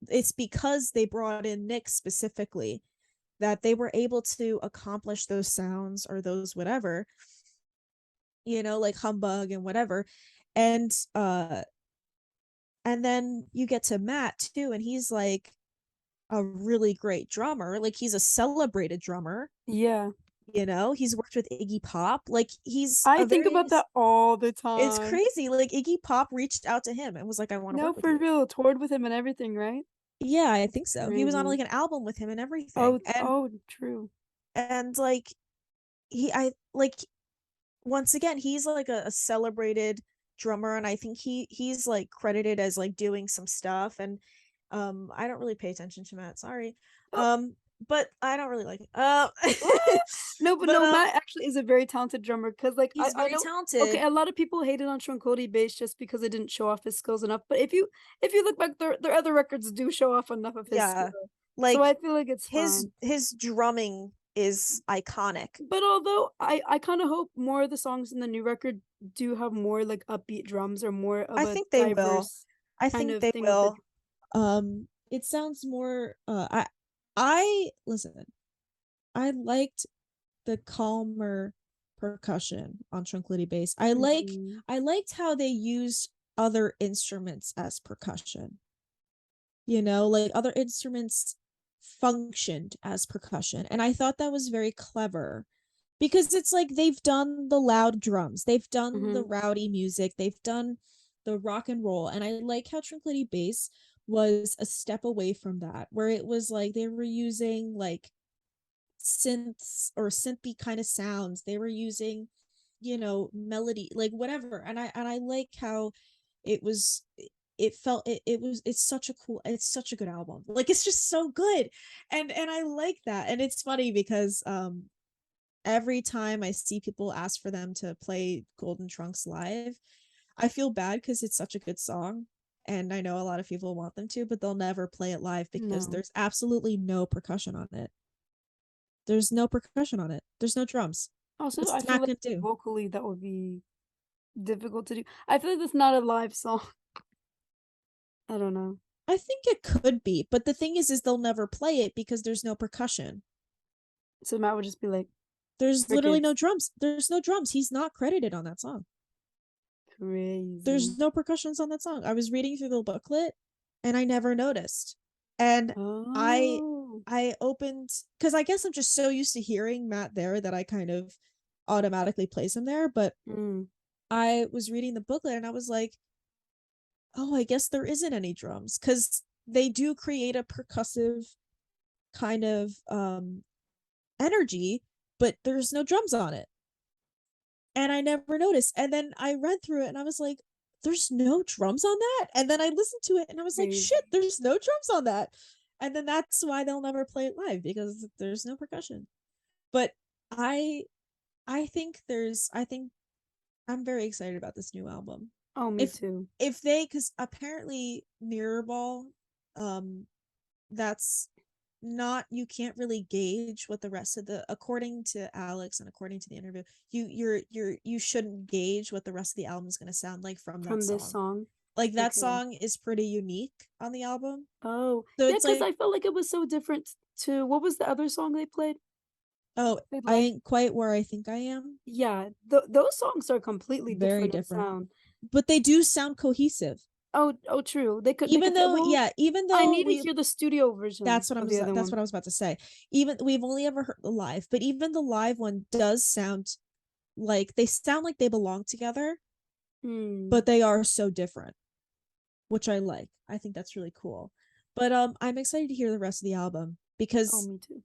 Speaker 2: it's because they brought in Nick specifically that they were able to accomplish those sounds or those whatever, like humbug and whatever. And and then you get to Matt too, and he's like a really great drummer. Like he's a celebrated drummer.
Speaker 1: Yeah.
Speaker 2: He's worked with Iggy Pop. Like he's
Speaker 1: I
Speaker 2: a
Speaker 1: think
Speaker 2: very
Speaker 1: about that all the
Speaker 2: it's
Speaker 1: time.
Speaker 2: crazy. Like Iggy Pop reached out to him and was like, I want to
Speaker 1: No,
Speaker 2: work with
Speaker 1: for
Speaker 2: you.
Speaker 1: real. Toured with him and everything, right?
Speaker 2: Yeah, I think so. He was on
Speaker 1: Crazy.
Speaker 2: like an album with him and everything.
Speaker 1: Oh, oh, true.
Speaker 2: And like I like once again, he's like a celebrated drummer and I think he's like credited as like doing some stuff and I don't really pay attention to Matt, sorry.
Speaker 1: Oh,
Speaker 2: But I don't really like it.
Speaker 1: oh. No, but
Speaker 2: But
Speaker 1: no, Matt actually is a very talented drummer because, like,
Speaker 2: he's
Speaker 1: I
Speaker 2: very
Speaker 1: know. Okay,
Speaker 2: talented.
Speaker 1: a lot of people hated on Tranquility Base just because it didn't show off his skills enough. But if you look back, their other records do show off enough of his skill.
Speaker 2: Yeah.
Speaker 1: So
Speaker 2: Like
Speaker 1: I feel like it's
Speaker 2: his
Speaker 1: fine.
Speaker 2: his drumming is iconic.
Speaker 1: But although I kind of hope more of the songs in the new record do have more like upbeat drums or more of
Speaker 2: I
Speaker 1: a
Speaker 2: think they will.
Speaker 1: diverse
Speaker 2: I
Speaker 1: kind
Speaker 2: think
Speaker 1: of
Speaker 2: they
Speaker 1: thing with the.
Speaker 2: will. It sounds more I listen. I liked the calmer percussion on Tranquility Base.
Speaker 1: Mhm.
Speaker 2: I liked how they used other instruments as percussion. Like other instruments functioned as percussion. And I thought that was very clever because it's like they've done the loud drums, they've done the
Speaker 1: Mhm.
Speaker 2: rowdy music, they've done the rock and roll. And I like how Tranquility Base was a step away from that, where it was like they were using like synths or synthy kind of sounds. They were using, melody, like whatever. And I like how it was it felt it's such a good album. Like it's just so good. And I like that. And it's funny because every time I see people ask for them to play Golden Trunks live, I feel bad because it's such a good song. And I know a lot of people want them to, but they'll never play it live because
Speaker 1: No.
Speaker 2: there's absolutely no percussion on it. There's no percussion on it. There's no drums.
Speaker 1: Also,
Speaker 2: What's
Speaker 1: I feel
Speaker 2: Matt
Speaker 1: like
Speaker 2: gonna do?
Speaker 1: vocally that would be difficult to do. I feel like that's not a live song. I don't know.
Speaker 2: I think it could be, but the thing is they'll never play it because there's no percussion.
Speaker 1: So Matt would just be like,
Speaker 2: There's literally no
Speaker 1: crickets.
Speaker 2: drums. There's no drums. He's not credited on that song.
Speaker 1: Crazy.
Speaker 2: There's no percussions on that song. I was reading through the booklet and I never noticed. And I I opened, because I guess I'm just so used to hearing Matt there that I kind of automatically place him there. But
Speaker 1: Mm,
Speaker 2: I was reading the booklet and I was like, oh, I guess there isn't any drums, because they do create a percussive kind of energy, but there's no drums on it. And I never noticed. And then I read through it and I was like, there's no drums on that. And then I listened to it and I was like,
Speaker 1: crazy.
Speaker 2: shit, there's no drums on that. And then that's why they'll never play it live, because there's no percussion. But I I think I'm very excited about this new album.
Speaker 1: Oh, me
Speaker 2: If
Speaker 1: too.
Speaker 2: they, because apparently Mirrorball, um that's not, you can't really gauge what the rest of the, according to Alex and according to the interview, you shouldn't gauge what the rest of the album is going to sound like from that
Speaker 1: From this
Speaker 2: song.
Speaker 1: song.
Speaker 2: Like that
Speaker 1: Okay.
Speaker 2: song is pretty unique on the album.
Speaker 1: Oh,
Speaker 2: So
Speaker 1: yeah,
Speaker 2: it's
Speaker 1: because
Speaker 2: like,
Speaker 1: I felt like it was so different to what was the other song they played?
Speaker 2: oh,
Speaker 1: They
Speaker 2: I
Speaker 1: left.
Speaker 2: ain't quite where I think I am.
Speaker 1: Yeah, those songs are completely
Speaker 2: Very
Speaker 1: different in
Speaker 2: different.
Speaker 1: sound.
Speaker 2: But they do sound cohesive.
Speaker 1: Oh, oh, true. They could say, well,
Speaker 2: Even
Speaker 1: I
Speaker 2: though
Speaker 1: need to
Speaker 2: we,
Speaker 1: hear the studio version of the other
Speaker 2: that's
Speaker 1: one.
Speaker 2: what I was about to say. Even we've only ever heard the live, but even the live one does sound like they sound like they belong together,
Speaker 1: Hmm.
Speaker 2: but they are so different, which I like. I think that's really cool. But I'm excited to hear the rest of the album,
Speaker 1: Oh,
Speaker 2: because
Speaker 1: me too.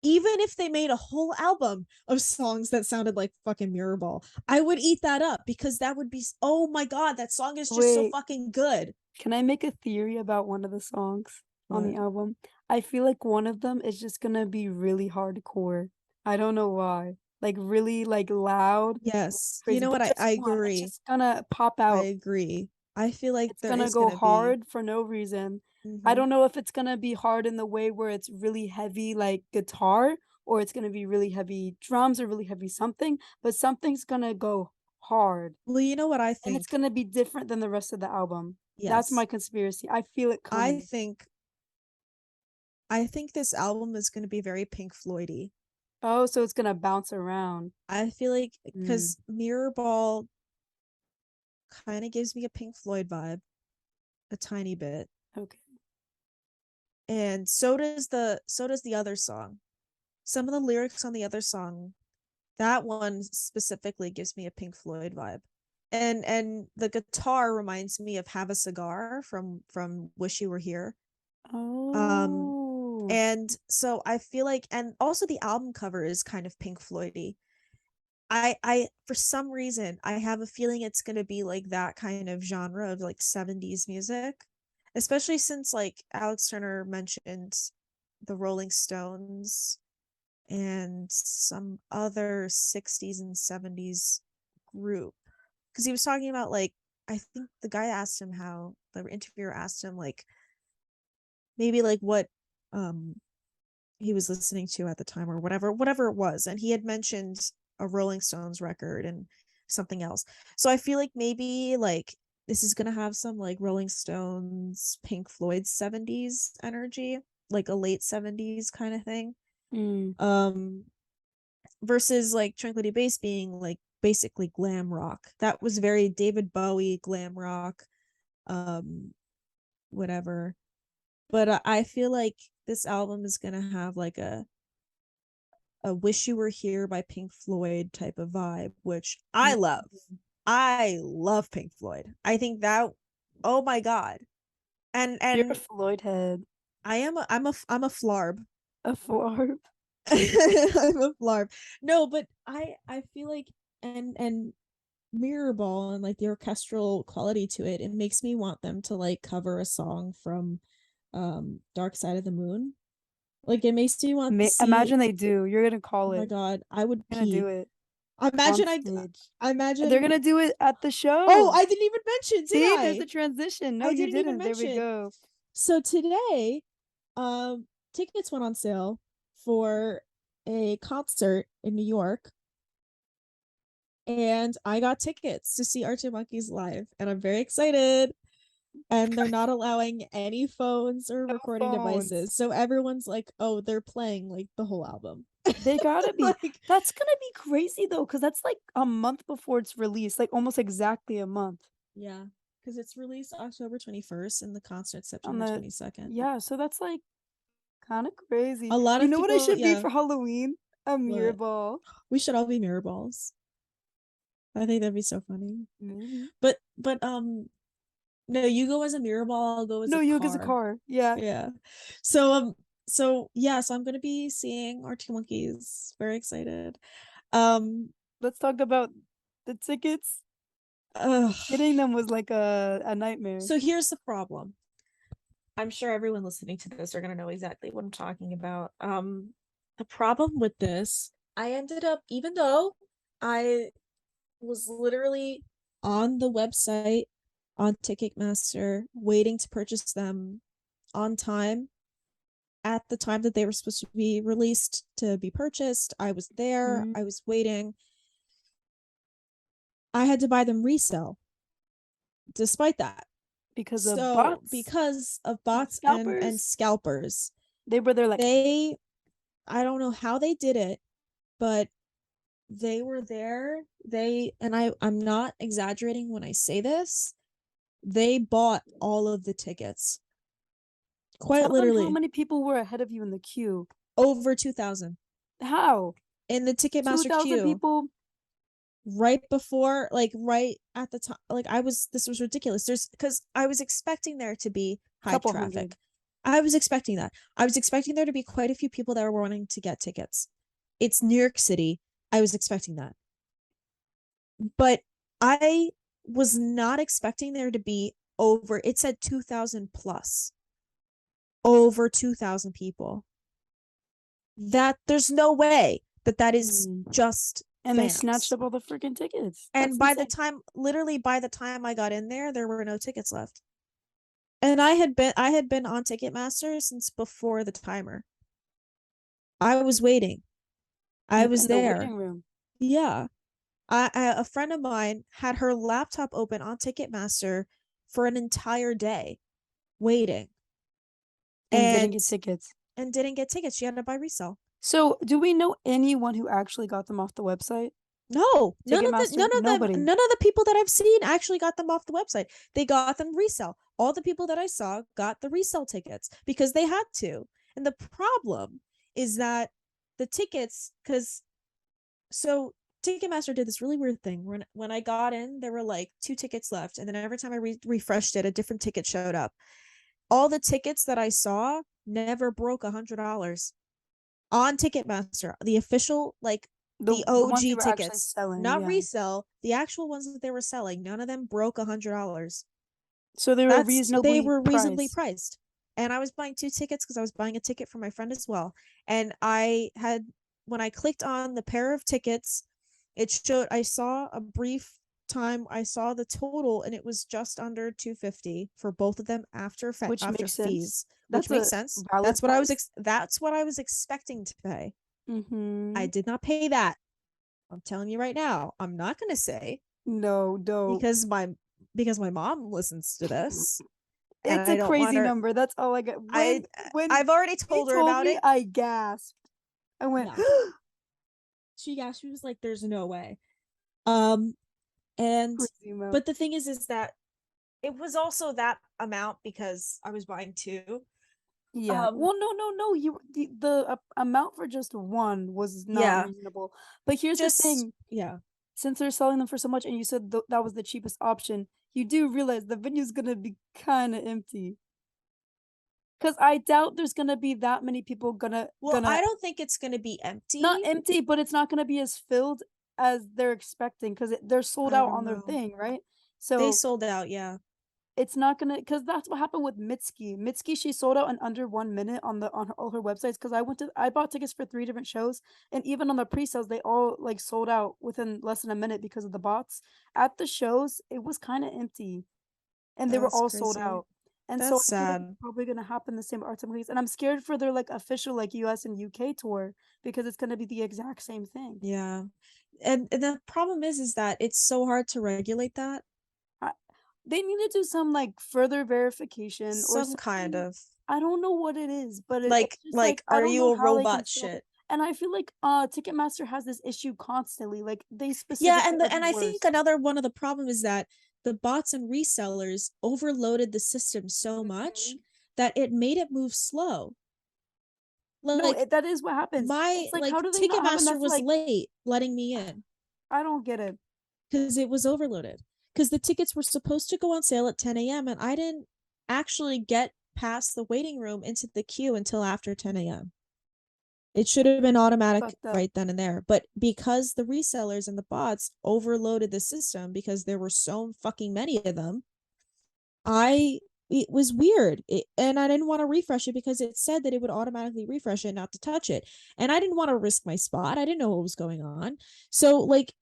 Speaker 2: even if they made a whole album of songs that sounded like fucking Mirrorball, I would eat that up, because that would be, oh my god, that song is just so
Speaker 1: Wait,
Speaker 2: fucking good.
Speaker 1: can I make a theory about one of the songs on the
Speaker 2: What?
Speaker 1: album? I feel like one of them is just gonna be really hardcore. I don't know why. Like really like loud,
Speaker 2: Yes. You
Speaker 1: crazy,
Speaker 2: know what?
Speaker 1: but just
Speaker 2: I
Speaker 1: one. It's
Speaker 2: agree.
Speaker 1: just gonna pop
Speaker 2: I
Speaker 1: out.
Speaker 2: agree. I feel like
Speaker 1: It's
Speaker 2: there
Speaker 1: gonna
Speaker 2: is
Speaker 1: go
Speaker 2: gonna be.
Speaker 1: hard for no reason. I
Speaker 2: Mm-hmm.
Speaker 1: don't know if it's gonna be hard in the way where it's really heavy like guitar or it's gonna be really heavy drums or really heavy something, but something's gonna go hard
Speaker 2: Well, you know what I
Speaker 1: and it's
Speaker 2: think?
Speaker 1: gonna be different than the rest of the album. That's my
Speaker 2: Yes.
Speaker 1: conspiracy. I feel it
Speaker 2: I
Speaker 1: coming.
Speaker 2: think I think this album is gonna be very Pink Floydy.
Speaker 1: Oh, so it's gonna bounce around.
Speaker 2: I feel like,
Speaker 1: Mm,
Speaker 2: because Mirrorball kind of gives me a Pink Floyd vibe, a tiny bit,
Speaker 1: okay.
Speaker 2: and so does the other song. Some of the lyrics on the other song, that one specifically gives me a Pink Floyd vibe, and the guitar reminds me of "Have a Cigar" from "Wish You Were Here." Um,
Speaker 1: Oh.
Speaker 2: and so I feel like, and also the album cover is kind of Pink Floydy. I for some reason I have a feeling it's gonna be like that kind of genre of like 70s music. Especially since like Alex Turner mentioned the Rolling Stones and some other 60s and 70s group. Because he was talking about, like, I think the guy asked him, how the interviewer asked him like maybe like what um he was listening to at the time, or whatever it was, and he had mentioned a Rolling Stones record and something else. So I feel like maybe like this is gonna have some like Rolling Stones, Pink Floyd 70s energy, like a late 70s kind of thing.
Speaker 1: Mm.
Speaker 2: um Versus like Tranquility Base being like basically glam rock. That was very David Bowie glam rock, um whatever. But I feel like this album is gonna have like a "Wish You Were Here" by Pink Floyd type of vibe, which I
Speaker 1: Mm.
Speaker 2: love. I love Pink Floyd. I think that, oh my god.
Speaker 1: You're a
Speaker 2: And
Speaker 1: Floyd head.
Speaker 2: I'm a flarb.
Speaker 1: A flarb.
Speaker 2: I'm a flarb. No, but I feel like, and Mirrorball and like the orchestral quality to it, it makes me want them to like cover a song from Dark Side of the Moon. Like it makes me want to see,
Speaker 1: Imagine they do. You're gonna
Speaker 2: oh
Speaker 1: call
Speaker 2: my
Speaker 1: it.
Speaker 2: god, I would
Speaker 1: You're gonna do
Speaker 2: pee.
Speaker 1: it on
Speaker 2: Imagine
Speaker 1: stage.
Speaker 2: I
Speaker 1: They're
Speaker 2: imagine.
Speaker 1: gonna do it at the
Speaker 2: Oh,
Speaker 1: show.
Speaker 2: I didn't even mention, did
Speaker 1: See, there's
Speaker 2: I?
Speaker 1: a transition. No,
Speaker 2: I
Speaker 1: you
Speaker 2: didn't even
Speaker 1: didn't. There we
Speaker 2: mention.
Speaker 1: go.
Speaker 2: So today, tickets went on sale for a concert in New York, and I got tickets to see Arctic Monkeys live, and I'm very excited. And they're not allowing any phones or
Speaker 1: No
Speaker 2: recording
Speaker 1: phones.
Speaker 2: devices, so everyone's like, "Oh, they're playing like the whole album."
Speaker 1: They gotta be.
Speaker 2: Like,
Speaker 1: That's gonna be crazy though, because that's like a month before it's released, like almost exactly a month.
Speaker 2: yeah, because it's released October 21st and the concert
Speaker 1: On
Speaker 2: September
Speaker 1: the
Speaker 2: 22nd.
Speaker 1: yeah, so that's like Kinda crazy.
Speaker 2: A lot
Speaker 1: You
Speaker 2: of
Speaker 1: know what I
Speaker 2: people,
Speaker 1: should be
Speaker 2: yeah.
Speaker 1: for Halloween? A mirror
Speaker 2: What?
Speaker 1: ball.
Speaker 2: We should all be mirror balls. I think that'd be so funny.
Speaker 1: Maybe.
Speaker 2: But no, you go as a mirror ball, I'll go as
Speaker 1: No,
Speaker 2: a
Speaker 1: you as a
Speaker 2: car.
Speaker 1: car. Yeah.
Speaker 2: Yeah. So yeah, so I'm gonna be seeing our two monkeys. Very excited. Um
Speaker 1: Let's talk about the tickets.
Speaker 2: ugh.
Speaker 1: Getting them was like a nightmare.
Speaker 2: So here's the problem. I'm sure everyone listening to this are gonna know exactly what I'm talking about. The problem with this, I ended up, even though I was literally on the website on Ticketmaster waiting to purchase them on time at the time that they were supposed to be released to be purchased. I was there,
Speaker 1: Mhm.
Speaker 2: I was waiting. I had to buy them resell despite that.
Speaker 1: Because of
Speaker 2: So
Speaker 1: bots
Speaker 2: because of
Speaker 1: and
Speaker 2: bots and
Speaker 1: scalpers.
Speaker 2: scalpers,
Speaker 1: They were there like,
Speaker 2: they I don't know how they did it, but they were there. I'm not exaggerating when I say this. They bought all of the tickets. Quite
Speaker 1: tell them how
Speaker 2: literally,
Speaker 1: many people were ahead of you in the queue.
Speaker 2: over 2,000
Speaker 1: How?
Speaker 2: in the Ticketmaster
Speaker 1: 2,000
Speaker 2: queue
Speaker 1: people?
Speaker 2: right before, like right at the time. Like this was ridiculous. There's because I was expecting there to be high
Speaker 1: Couple hundred.
Speaker 2: traffic. I was expecting that. I was expecting there to be quite a few people that were wanting to get tickets. It's New York City. I was expecting that. But I was not expecting there to be over, it said 2,000 plus, over 2,000 people. That there's no way that is
Speaker 1: Mm.
Speaker 2: just
Speaker 1: And they snatched
Speaker 2: fans.
Speaker 1: up all the freaking tickets.
Speaker 2: And
Speaker 1: That's
Speaker 2: by the
Speaker 1: insane.
Speaker 2: time, literally by the time I got in there were no tickets left. And I had been on Ticketmaster since before the timer. I was waiting. I
Speaker 1: You were
Speaker 2: was
Speaker 1: in the waiting
Speaker 2: there.
Speaker 1: room.
Speaker 2: Yeah. A friend of mine had her laptop open on Ticketmaster for an entire day waiting
Speaker 1: And didn't
Speaker 2: and
Speaker 1: get tickets.
Speaker 2: didn't get tickets. She had to buy resale.
Speaker 1: So, do we know anyone who actually got them off the website?
Speaker 2: No,
Speaker 1: Ticketmaster? Nobody.
Speaker 2: none of the people that I've seen actually got them off the website. They got them resell. All the people that I saw got the resell tickets because they had to. And the problem is that the tickets, because so Ticketmaster did this really weird thing. When I got in, there were like 2 tickets left, and then every time I refreshed it, a different ticket showed up. All the tickets that I saw never broke $100 on Ticketmaster, the official, like the
Speaker 1: The ones they
Speaker 2: OG
Speaker 1: were actually
Speaker 2: tickets,
Speaker 1: selling,
Speaker 2: not
Speaker 1: yeah.
Speaker 2: resell, the actual ones that they were selling. None of them broke $100.
Speaker 1: So they were
Speaker 2: They
Speaker 1: reasonably
Speaker 2: were reasonably
Speaker 1: priced.
Speaker 2: priced. And I was buying 2 tickets because I was buying a ticket for my friend as well. And when I clicked on the pair of tickets, it showed, I saw a brief time, I saw the total, and it was just under 250 for both of them
Speaker 1: Which
Speaker 2: after
Speaker 1: makes sense.
Speaker 2: fees, which
Speaker 1: That's
Speaker 2: makes
Speaker 1: a
Speaker 2: sense.
Speaker 1: valid price.
Speaker 2: That's what I was expecting to pay. I
Speaker 1: Mhm.
Speaker 2: did not pay that. I'm telling you right now, I'm not going to say
Speaker 1: No, don't.
Speaker 2: because my mom listens to this, and
Speaker 1: It's
Speaker 2: I
Speaker 1: a
Speaker 2: don't want
Speaker 1: crazy
Speaker 2: her.
Speaker 1: number. That's all I get.
Speaker 2: I
Speaker 1: When
Speaker 2: I've already
Speaker 1: he
Speaker 2: told her
Speaker 1: told
Speaker 2: about
Speaker 1: me,
Speaker 2: it.
Speaker 1: I gasped. I went,
Speaker 2: No, she was like, "There's no way." Um, and
Speaker 1: crazy amount.
Speaker 2: but the thing is that it was also that amount because I was buying two.
Speaker 1: Yeah.
Speaker 2: Um,
Speaker 1: Well, no. The amount for just one was not
Speaker 2: yeah,
Speaker 1: reasonable. But here's the
Speaker 2: just
Speaker 1: thing.
Speaker 2: yeah.
Speaker 1: Since they're selling them for so much and you said that was the cheapest option, you do realize the venue's gonna be kinda empty. Cause I doubt there's gonna be that many people
Speaker 2: Well,
Speaker 1: gonna
Speaker 2: I don't think it's gonna be
Speaker 1: not
Speaker 2: empty.
Speaker 1: empty, but it's not gonna be as filled as they're expecting 'cause they're sold
Speaker 2: I
Speaker 1: out
Speaker 2: don't
Speaker 1: on their
Speaker 2: know.
Speaker 1: thing, right?
Speaker 2: They
Speaker 1: So,
Speaker 2: sold out, yeah.
Speaker 1: it's not gonna, cause that's what happened with Mitski. Mitski, she sold out in under 1 minute on all her websites. Cause I bought tickets for 3 different shows, and even on the pre-sales, they all, like, sold out within less than a minute because of the bots. At the shows, it was kinda empty, and they were
Speaker 2: That's
Speaker 1: all sold
Speaker 2: crazy.
Speaker 1: out. And so
Speaker 2: That's
Speaker 1: I feel like it's
Speaker 2: sad.
Speaker 1: probably gonna happen the same with Arctic Monkeys, and I'm scared for their, like, official, like, US and UK tour because it's gonna be the exact same thing.
Speaker 2: Yeah. And the problem is that it's so hard to regulate that.
Speaker 1: I They need to do some, like, further verification or
Speaker 2: Some kind
Speaker 1: something.
Speaker 2: of
Speaker 1: I don't know what it is, but it's just, like,
Speaker 2: like
Speaker 1: I
Speaker 2: are
Speaker 1: don't
Speaker 2: you
Speaker 1: know
Speaker 2: a
Speaker 1: how they can
Speaker 2: robot
Speaker 1: stop it,
Speaker 2: shit?
Speaker 1: and I feel like, Ticketmaster has this issue constantly, like, they
Speaker 2: Yeah,
Speaker 1: specifically are the
Speaker 2: and I think
Speaker 1: worst.
Speaker 2: another one of the problem is that the bots and resellers overloaded the system so much
Speaker 1: Mhm.
Speaker 2: that it made it move slow.
Speaker 1: No,
Speaker 2: Like
Speaker 1: that is what happens.
Speaker 2: my
Speaker 1: It's like, how do they not have
Speaker 2: Ticketmaster
Speaker 1: enough,
Speaker 2: was
Speaker 1: like
Speaker 2: late letting me in
Speaker 1: I don't get it.
Speaker 2: because it was overloaded. Because the tickets were supposed to go on sale at 10 a.m. and I didn't actually get past the waiting room into the queue until after 10 a.m. It should have been automatic
Speaker 1: Fucked up.
Speaker 2: right then and there. But because the resellers and the bots overloaded the system because there were so fucking many of them, I it was weird. And I didn't want to refresh it because it said that it would automatically refresh it, not to touch it. And I didn't want to risk my spot. I didn't know what was going on. So like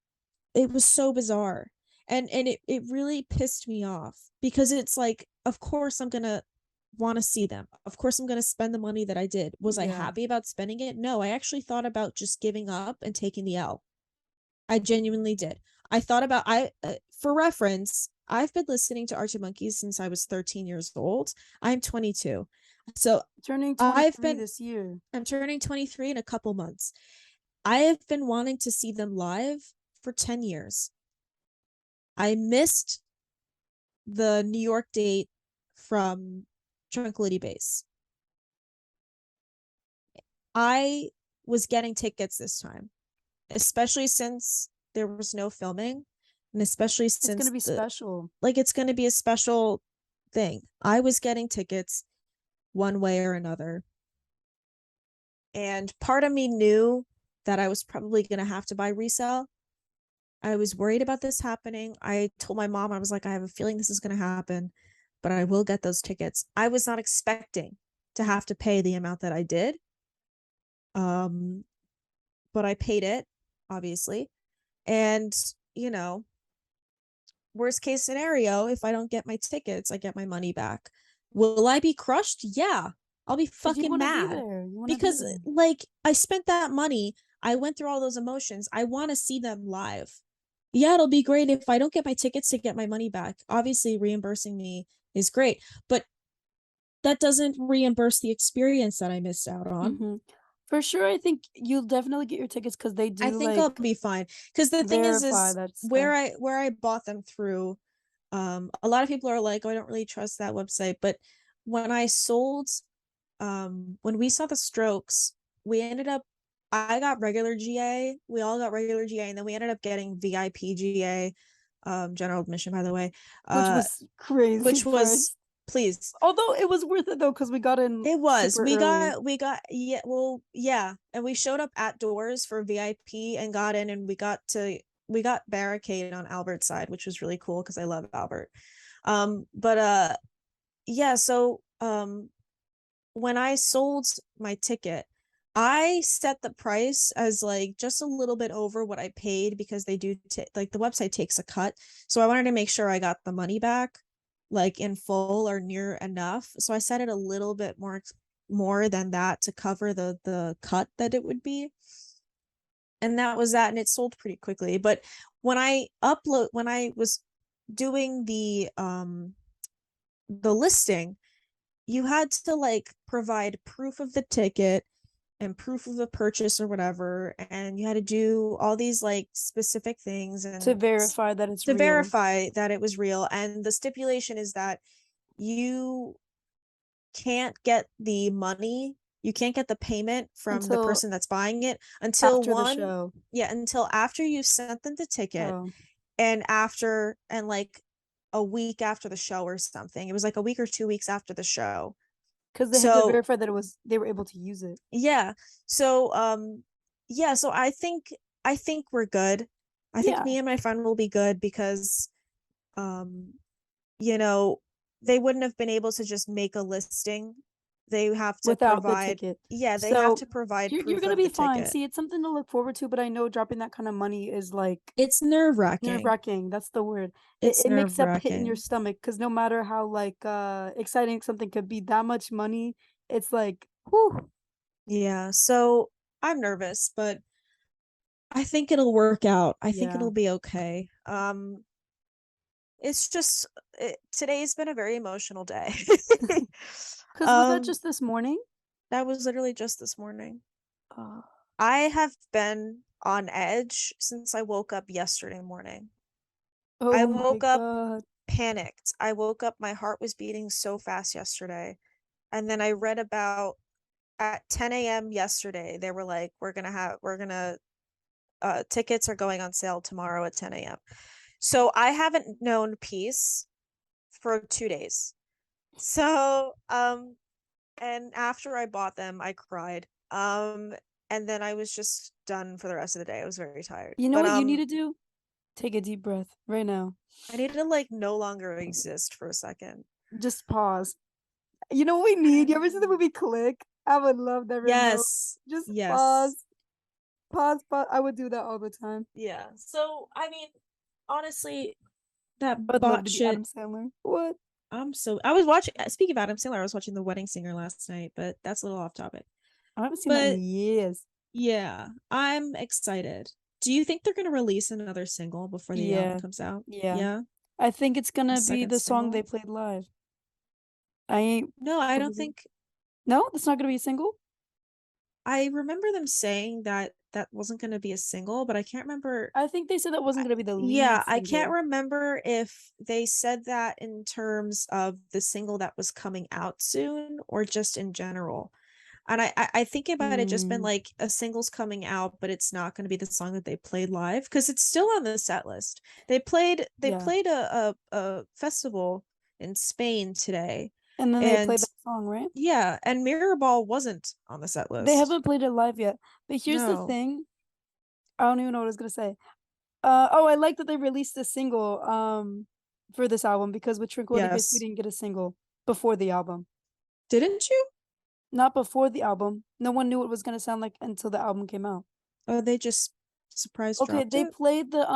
Speaker 2: it was so bizarre. And it really pissed me off because it's like, of course I'm gonna want to see them. Of course I'm gonna spend the money that I did. Was I
Speaker 1: Yeah.
Speaker 2: happy about spending it? No, I actually thought about just giving up and taking the L. I genuinely did. I thought about I for reference, I've been listening to Arctic Monkeys since I was 13 years old. I'm 22. So
Speaker 1: Turning
Speaker 2: I've
Speaker 1: 23
Speaker 2: been
Speaker 1: this year.
Speaker 2: I'm turning 23 in a couple months. I have been wanting to see them live for 10 years. I missed the New York date from Tranquility Base. I was getting tickets this time, especially since there was no filming and especially
Speaker 1: It's gonna
Speaker 2: since
Speaker 1: be special.
Speaker 2: it's going to be a special thing. I was getting tickets one way or another. And part of me knew that I was probably going to have to buy resale. I was worried about this happening. I told my mom, I was like, I have a feeling this is going to happen, but I will get those tickets. I was not expecting to have to pay the amount that I did. Um, but I paid it, obviously. And, you know, worst case scenario, if I don't get my tickets, I get my money back. Will I be crushed? Yeah. I'll be
Speaker 1: Because you
Speaker 2: fucking
Speaker 1: want to be
Speaker 2: mad
Speaker 1: there. You want to be
Speaker 2: because
Speaker 1: there.
Speaker 2: like I spent that money. I went through all those emotions. I want to see them live. Yeah, it'll be great if I don't get my tickets to get my money back. Obviously, reimbursing me is great, but that doesn't reimburse the experience that I missed out on.
Speaker 1: Hmm. For sure, I think you'll definitely get your tickets because they
Speaker 2: I
Speaker 1: do
Speaker 2: think I'll
Speaker 1: like
Speaker 2: be fine because the thing
Speaker 1: verify
Speaker 2: is
Speaker 1: that stuff.
Speaker 2: where I bought them through. A lot of people are like, oh, I don't really trust that website, but when I sold, when we saw the Strokes, we ended up. I got regular GA. We all got regular GA, and then we ended up getting VIP GA, general admission, by the way,
Speaker 1: Which was crazy
Speaker 2: which was
Speaker 1: price.
Speaker 2: please.
Speaker 1: Although it was worth it though, because we got in
Speaker 2: It was.
Speaker 1: super early.
Speaker 2: We got yeah, well, yeah. And we showed up at doors for VIP and got in and we got barricaded on Albert's side, which was really cool because I love Albert. But yeah, so when I sold my ticket, I set the price as like just a little bit over what I paid because they do like the website takes a cut. So I wanted to make sure I got the money back like in full or near enough. So I set it a little bit more than that to cover the cut that it would be. And that was that and it sold pretty quickly. But when I was doing the listing, you had to like provide proof of the ticket and proof of the purchase or whatever, and you had to do all these like specific things
Speaker 1: To
Speaker 2: and
Speaker 1: verify that it's
Speaker 2: to
Speaker 1: real
Speaker 2: verify that it was real. And the stipulation is that you can't get the money, you can't get the payment from the
Speaker 1: until
Speaker 2: person that's buying it until
Speaker 1: after the
Speaker 2: one,
Speaker 1: show.
Speaker 2: yeah, until after you sent them the ticket
Speaker 1: Oh,
Speaker 2: and after and like a week after the show or something. It was like a week or 2 weeks after the show.
Speaker 1: because they had to
Speaker 2: So
Speaker 1: verify that they were able to use it.
Speaker 2: yeah. So yeah, so I think we're good. I think
Speaker 1: Yeah,
Speaker 2: me and my friend will be good because um you know, they wouldn't have been able to just make a listing. They have to
Speaker 1: without the
Speaker 2: provide
Speaker 1: ticket.
Speaker 2: yeah, they have
Speaker 1: So
Speaker 2: to provide
Speaker 1: you're
Speaker 2: proof
Speaker 1: gonna
Speaker 2: of
Speaker 1: be
Speaker 2: the
Speaker 1: fine.
Speaker 2: ticket.
Speaker 1: See, it's something to look forward to, but I know dropping that kind of money is like
Speaker 2: It's nerve-wracking.
Speaker 1: nerve-wracking. That's the word.
Speaker 2: It's
Speaker 1: It makes a pit in your
Speaker 2: nerve-wracking.
Speaker 1: stomach because no matter how like exciting something could be, that much money, it's like, whew.
Speaker 2: Yeah, so I'm nervous, but I think it'll work out. I think
Speaker 1: Yeah.
Speaker 2: it'll be okay. It's just today's been a very emotional day.
Speaker 1: Because was that
Speaker 2: um
Speaker 1: just this morning?
Speaker 2: that was literally just this morning.
Speaker 1: Uh,
Speaker 2: I have been on edge since I woke up yesterday morning. I
Speaker 1: oh my
Speaker 2: woke up
Speaker 1: God.
Speaker 2: panicked. I woke up, my heart was beating so fast yesterday. And then I read about at 10 a.m. yesterday, they were like, we're gonna tickets are going on sale tomorrow at 10 a.m. So I haven't known peace for 2 days. So and after I bought them, I cried. And then I was just done for the rest of the day. I was very tired.
Speaker 1: You know
Speaker 2: But
Speaker 1: what you need to do? Take a deep breath right now.
Speaker 2: I need to like no longer exist for a second.
Speaker 1: Just pause. You know what we
Speaker 2: I
Speaker 1: need?
Speaker 2: don't
Speaker 1: You ever see the
Speaker 2: know.
Speaker 1: movie Click? I would love that remote.
Speaker 2: Yes.
Speaker 1: Just
Speaker 2: Yes.
Speaker 1: pause, pause, pause. I would do that all the time.
Speaker 2: Yeah. So I mean, honestly, that
Speaker 1: I would love
Speaker 2: bot
Speaker 1: to be Adam
Speaker 2: shit.
Speaker 1: Sandler. What?
Speaker 2: I was watching, speaking of Adam Sandler, I was watching The Wedding Singer last night, but that's a little off topic.
Speaker 1: I haven't seen that in
Speaker 2: But
Speaker 1: years.
Speaker 2: yeah, I'm excited. Do you think they're gonna release another single before the album
Speaker 1: Yeah,
Speaker 2: comes out?
Speaker 1: yeah.
Speaker 2: Yeah,
Speaker 1: I think it's
Speaker 2: a
Speaker 1: gonna be
Speaker 2: second
Speaker 1: the song they
Speaker 2: single?
Speaker 1: played live. I ain't
Speaker 2: No, I don't
Speaker 1: really.
Speaker 2: think.
Speaker 1: No, that's not gonna be a single.
Speaker 2: I remember them saying that that wasn't gonna be a single, but I can't remember.
Speaker 1: I think they said that wasn't gonna be the lead
Speaker 2: Yeah, I can't
Speaker 1: single.
Speaker 2: remember if they said that in terms of the single that was coming out soon or just in general. And I think it might have just been
Speaker 1: Hmm.
Speaker 2: like a single's coming out, but it's not going to be the song that they played live because it's still on the set list. They
Speaker 1: Yeah,
Speaker 2: played a festival in Spain today,
Speaker 1: and then they
Speaker 2: and
Speaker 1: played that song, right?
Speaker 2: yeah, and Mirrorball wasn't on the set
Speaker 1: They
Speaker 2: list.
Speaker 1: haven't played it live yet. But here's the
Speaker 2: No.
Speaker 1: thing. I don't even know what I was gonna say. Oh, I like that they released a single for this album because with Tranquility Base we
Speaker 2: Yes.
Speaker 1: didn't get a single before the album.
Speaker 2: Didn't you?
Speaker 1: Not before the album. No one knew what it was gonna sound like until the album came out.
Speaker 2: Oh, they just surprise
Speaker 1: Okay,
Speaker 2: dropped
Speaker 1: they
Speaker 2: it.
Speaker 1: played the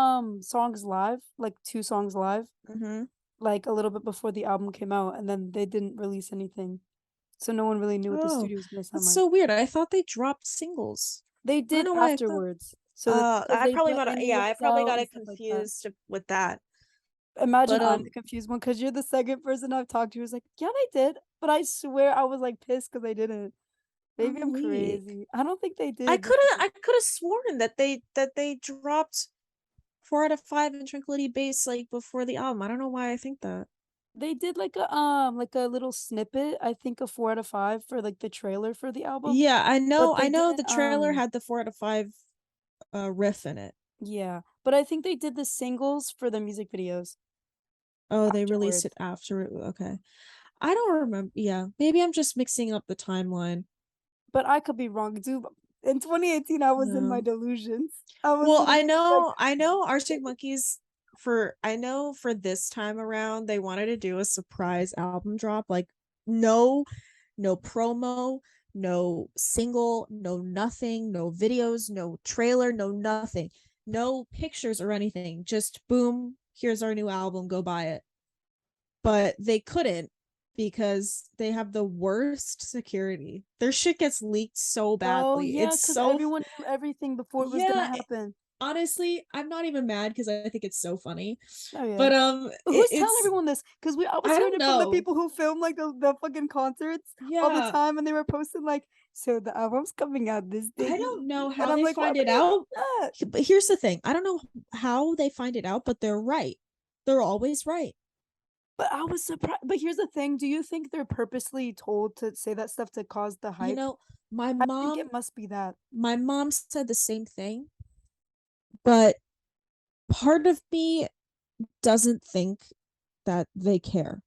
Speaker 1: songs live, like two songs live,
Speaker 2: Mm-hmm.
Speaker 1: like a little bit before the album came out, and then they didn't release anything. So no one really knew what the
Speaker 2: Oh,
Speaker 1: studio was gonna sound
Speaker 2: that's
Speaker 1: like.
Speaker 2: so weird. I thought they dropped singles.
Speaker 1: They
Speaker 2: I don't
Speaker 1: did
Speaker 2: know why I thought.
Speaker 1: afterwards. So that because
Speaker 2: I
Speaker 1: they
Speaker 2: probably
Speaker 1: put
Speaker 2: got it.
Speaker 1: Any
Speaker 2: Yeah, I
Speaker 1: Ways
Speaker 2: probably
Speaker 1: Out
Speaker 2: got
Speaker 1: and
Speaker 2: it
Speaker 1: stuff like that.
Speaker 2: confused with that.
Speaker 1: Imagine
Speaker 2: But
Speaker 1: I'm the confused one because you're the second person I've talked to who's like, yeah, they did. But I swear I was like pissed because they didn't. Maybe
Speaker 2: I'm
Speaker 1: I'm
Speaker 2: weak.
Speaker 1: crazy. I don't think they
Speaker 2: I
Speaker 1: did
Speaker 2: could
Speaker 1: because
Speaker 2: have I could have sworn that they dropped 4 out of 5 in Tranquility Base like before the album. I don't know why I think that.
Speaker 1: they did like a little snippet, I think a 4 out of 5 for like the trailer for the album.
Speaker 2: Yeah,
Speaker 1: But
Speaker 2: I
Speaker 1: they
Speaker 2: know
Speaker 1: didn't
Speaker 2: the trailer had the 4 out of 5 riff in it.
Speaker 1: yeah. But I think they did the singles for the music videos
Speaker 2: Oh, they released it
Speaker 1: afterwards.
Speaker 2: after it. Okay. I don't remember. Yeah, maybe I'm just mixing up the timeline.
Speaker 1: But I could be wrong too. In 2018, I was in my
Speaker 2: No.
Speaker 1: delusions. I was
Speaker 2: Well,
Speaker 1: literally like,
Speaker 2: I know Arctic Monkeys for I know for this time around they wanted to do a surprise album drop like no no promo, no single, no nothing, no videos, no trailer, no nothing. No pictures or anything. Just boom, here's our new album, go buy it. But they couldn't because they have the worst security. Their shit gets leaked so
Speaker 1: oh
Speaker 2: badly.
Speaker 1: yeah,
Speaker 2: It's
Speaker 1: because
Speaker 2: so
Speaker 1: everyone knew everything before it was gonna
Speaker 2: yeah,
Speaker 1: happen.
Speaker 2: honestly, I'm not even mad because I think it's so funny.
Speaker 1: Oh yeah.
Speaker 2: But
Speaker 1: Who's telling
Speaker 2: it's
Speaker 1: everyone this? Because we I was
Speaker 2: I
Speaker 1: hearing
Speaker 2: don't
Speaker 1: it from the
Speaker 2: know.
Speaker 1: people who film like the fucking concerts all the
Speaker 2: Yeah,
Speaker 1: time, and they were posting like, "So the album's coming out this
Speaker 2: I
Speaker 1: date,"
Speaker 2: don't know
Speaker 1: and
Speaker 2: how
Speaker 1: I'm
Speaker 2: they
Speaker 1: like, "Why
Speaker 2: find
Speaker 1: would
Speaker 2: it
Speaker 1: you
Speaker 2: out.
Speaker 1: do that?"
Speaker 2: But here's the thing: I don't know how they find it out, but they're right. They're always right.
Speaker 1: But I was surprised. But here's the thing: do you think they're purposely told to say that stuff to cause the
Speaker 2: You
Speaker 1: hype?
Speaker 2: know, my
Speaker 1: I think
Speaker 2: mom,
Speaker 1: it must be that.
Speaker 2: my mom said the same thing, but part of me doesn't think that they care.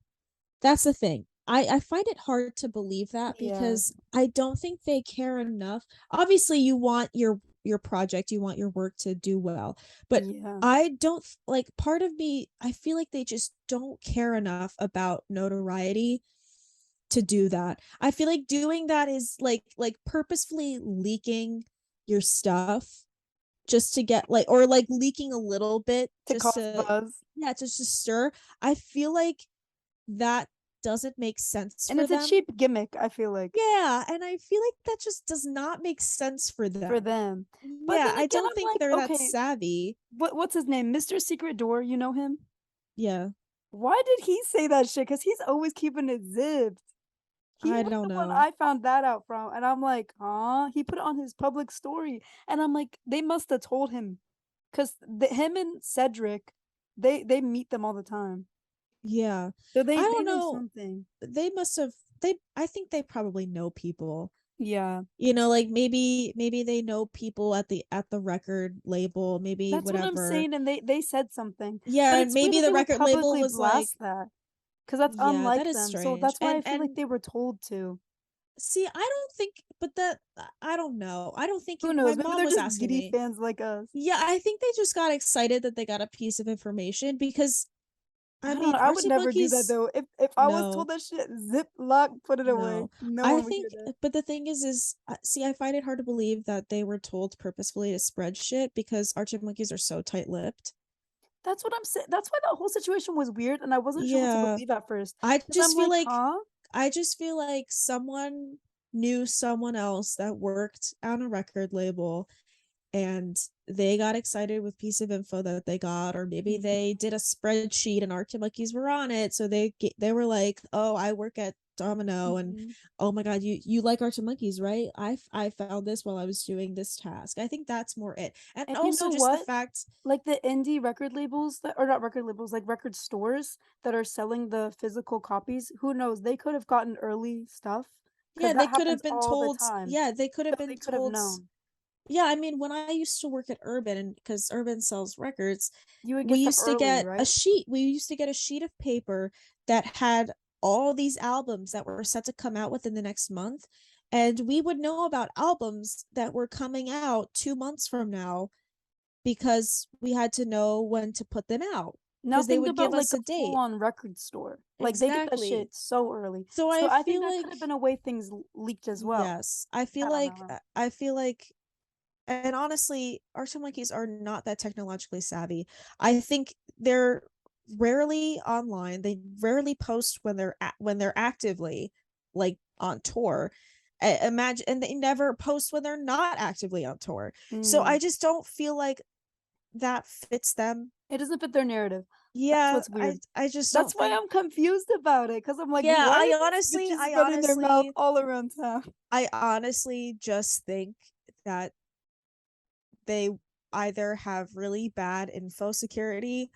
Speaker 2: That's the thing. I find it hard to believe that
Speaker 1: Yeah,
Speaker 2: because I don't think they care enough. Obviously, you want your project, you want your work to do well, but
Speaker 1: yeah,
Speaker 2: I don't like part of me, I feel like they just don't care enough about notoriety to do that. I feel like doing that is like purposefully leaking your stuff just to get like or like leaking a little bit
Speaker 1: to
Speaker 2: just
Speaker 1: cause
Speaker 2: to
Speaker 1: buzz,
Speaker 2: yeah, just to stir. I feel like that doesn't make sense
Speaker 1: and
Speaker 2: for
Speaker 1: it's a
Speaker 2: them.
Speaker 1: cheap gimmick. I feel like
Speaker 2: Yeah, and I feel like that just does not make sense for
Speaker 1: for
Speaker 2: them.
Speaker 1: them. But
Speaker 2: Yeah,
Speaker 1: then
Speaker 2: I
Speaker 1: again,
Speaker 2: don't
Speaker 1: I'm
Speaker 2: think
Speaker 1: like,
Speaker 2: they're that
Speaker 1: okay,
Speaker 2: savvy.
Speaker 1: what's his name? Mr. Secret Door, you know him?
Speaker 2: Yeah,
Speaker 1: Why did he say that shit? Because he's always keeping it zipped. He
Speaker 2: I
Speaker 1: was
Speaker 2: don't
Speaker 1: the one
Speaker 2: know.
Speaker 1: I found that out from, and I'm like, "Huh?" He put it on his public story, and I'm like, they must have told him, 'cause him and Cedric, they meet them all the time,
Speaker 2: Yeah.
Speaker 1: so
Speaker 2: I
Speaker 1: they
Speaker 2: don't
Speaker 1: know
Speaker 2: know.
Speaker 1: something.
Speaker 2: They must have they I think they probably know people
Speaker 1: Yeah.
Speaker 2: You know, like maybe they know people at the record label, maybe
Speaker 1: That's what I'm
Speaker 2: whatever.
Speaker 1: saying, and they said something, but
Speaker 2: Yeah, and
Speaker 1: it's weird
Speaker 2: maybe
Speaker 1: that
Speaker 2: the
Speaker 1: they would
Speaker 2: record label
Speaker 1: publicly
Speaker 2: was like,
Speaker 1: blast that, because that's
Speaker 2: yeah, that
Speaker 1: unlike
Speaker 2: is
Speaker 1: them, so
Speaker 2: strange.
Speaker 1: that's why I feel like
Speaker 2: And
Speaker 1: they were told to.
Speaker 2: see, I don't think, but that I don't know. I don't think
Speaker 1: Who
Speaker 2: it, my
Speaker 1: knows? Maybe
Speaker 2: mom
Speaker 1: they're
Speaker 2: was
Speaker 1: just
Speaker 2: asking
Speaker 1: giddy
Speaker 2: me.
Speaker 1: fans like us.
Speaker 2: Yeah, I think they just got excited that they got a piece of information because I
Speaker 1: I don't
Speaker 2: mean,
Speaker 1: know, I would
Speaker 2: Arctic
Speaker 1: never do that
Speaker 2: Monkeys,
Speaker 1: though. If I was told
Speaker 2: no,
Speaker 1: that shit, zip, lock, put it away.
Speaker 2: no.
Speaker 1: No
Speaker 2: I
Speaker 1: one would
Speaker 2: think,
Speaker 1: hear that.
Speaker 2: but the thing is, see, I find it hard to believe that they were told purposefully to spread shit because Arctic Monkeys are so tight-lipped.
Speaker 1: That's what I'm saying. That's why that whole situation was weird, and I wasn't sure what to
Speaker 2: Yeah,
Speaker 1: believe at first.
Speaker 2: I
Speaker 1: Because I'm
Speaker 2: just feel
Speaker 1: like,
Speaker 2: like
Speaker 1: huh?
Speaker 2: I just feel like someone knew someone else that worked on a record label and they got excited with piece of info that they got, or maybe they
Speaker 1: Mhm,
Speaker 2: did a spreadsheet and Arctic Monkeys were on it, so they were like, oh, I work at Domino, and
Speaker 1: mhm.
Speaker 2: oh my god, you like Arctic Monkeys, right? I found this while I was doing this task. I think that's more it, and
Speaker 1: And you
Speaker 2: also
Speaker 1: know
Speaker 2: just the
Speaker 1: what?
Speaker 2: fact,
Speaker 1: Like the indie record labels that or not record labels, like record stores that are selling the physical copies, who knows? They could have gotten early stuff because
Speaker 2: yeah, they
Speaker 1: that
Speaker 2: could
Speaker 1: happens
Speaker 2: have been
Speaker 1: all the
Speaker 2: told,
Speaker 1: time.
Speaker 2: yeah, they could
Speaker 1: So
Speaker 2: have
Speaker 1: they
Speaker 2: been
Speaker 1: could have
Speaker 2: told.
Speaker 1: known.
Speaker 2: Yeah, I mean, when I used to work at Urban, and because Urban sells records,
Speaker 1: You would
Speaker 2: we
Speaker 1: get stuff
Speaker 2: used to
Speaker 1: early,
Speaker 2: get a
Speaker 1: right?
Speaker 2: sheet. We used to get a sheet of paper that had all these albums that were set to come out within the next month. And we would know about albums that were coming out 2 months from now because we had to know when to put them out
Speaker 1: Now
Speaker 2: because they
Speaker 1: think
Speaker 2: would give
Speaker 1: about
Speaker 2: us
Speaker 1: like a
Speaker 2: a date.
Speaker 1: full-on record store. Like they get that
Speaker 2: Exactly.
Speaker 1: shit so early.
Speaker 2: So
Speaker 1: So
Speaker 2: I
Speaker 1: I think
Speaker 2: feel
Speaker 1: that could
Speaker 2: like,
Speaker 1: have been a way things leaked as well.
Speaker 2: yes, I feel
Speaker 1: I don't
Speaker 2: like,
Speaker 1: know.
Speaker 2: and honestly, Arctic Monkeys are not that technologically savvy. I think they're rarely online. They rarely post when when they're actively like on tour. Imagine, and they never post when they're not actively on tour. So
Speaker 1: Mm.
Speaker 2: I just don't feel like that fits them.
Speaker 1: It doesn't fit their narrative. That's
Speaker 2: Yeah,
Speaker 1: what's weird.
Speaker 2: I just
Speaker 1: That's
Speaker 2: don't
Speaker 1: why
Speaker 2: think.
Speaker 1: I'm confused about it, because I'm like,
Speaker 2: Yeah,
Speaker 1: why are these bitches
Speaker 2: I
Speaker 1: running their mouth
Speaker 2: honestly,
Speaker 1: all around town?
Speaker 2: I honestly just think that they either have really bad info security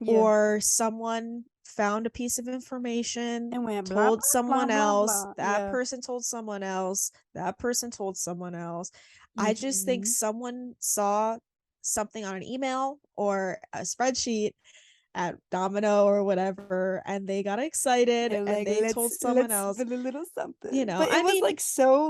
Speaker 1: Yeah.
Speaker 2: or someone found a piece of information,
Speaker 1: And went blah
Speaker 2: told
Speaker 1: blah blah
Speaker 2: someone
Speaker 1: blah
Speaker 2: else,
Speaker 1: blah.
Speaker 2: that
Speaker 1: Yeah.
Speaker 2: person told someone else, that person told someone else. I just think
Speaker 1: Mhm.
Speaker 2: someone saw something on an email or a spreadsheet at Domino or whatever, and they got excited
Speaker 1: They're
Speaker 2: and
Speaker 1: like,
Speaker 2: they told someone
Speaker 1: let's
Speaker 2: else,
Speaker 1: put a little
Speaker 2: you
Speaker 1: something.
Speaker 2: know,
Speaker 1: But it
Speaker 2: I
Speaker 1: was
Speaker 2: mean,
Speaker 1: like so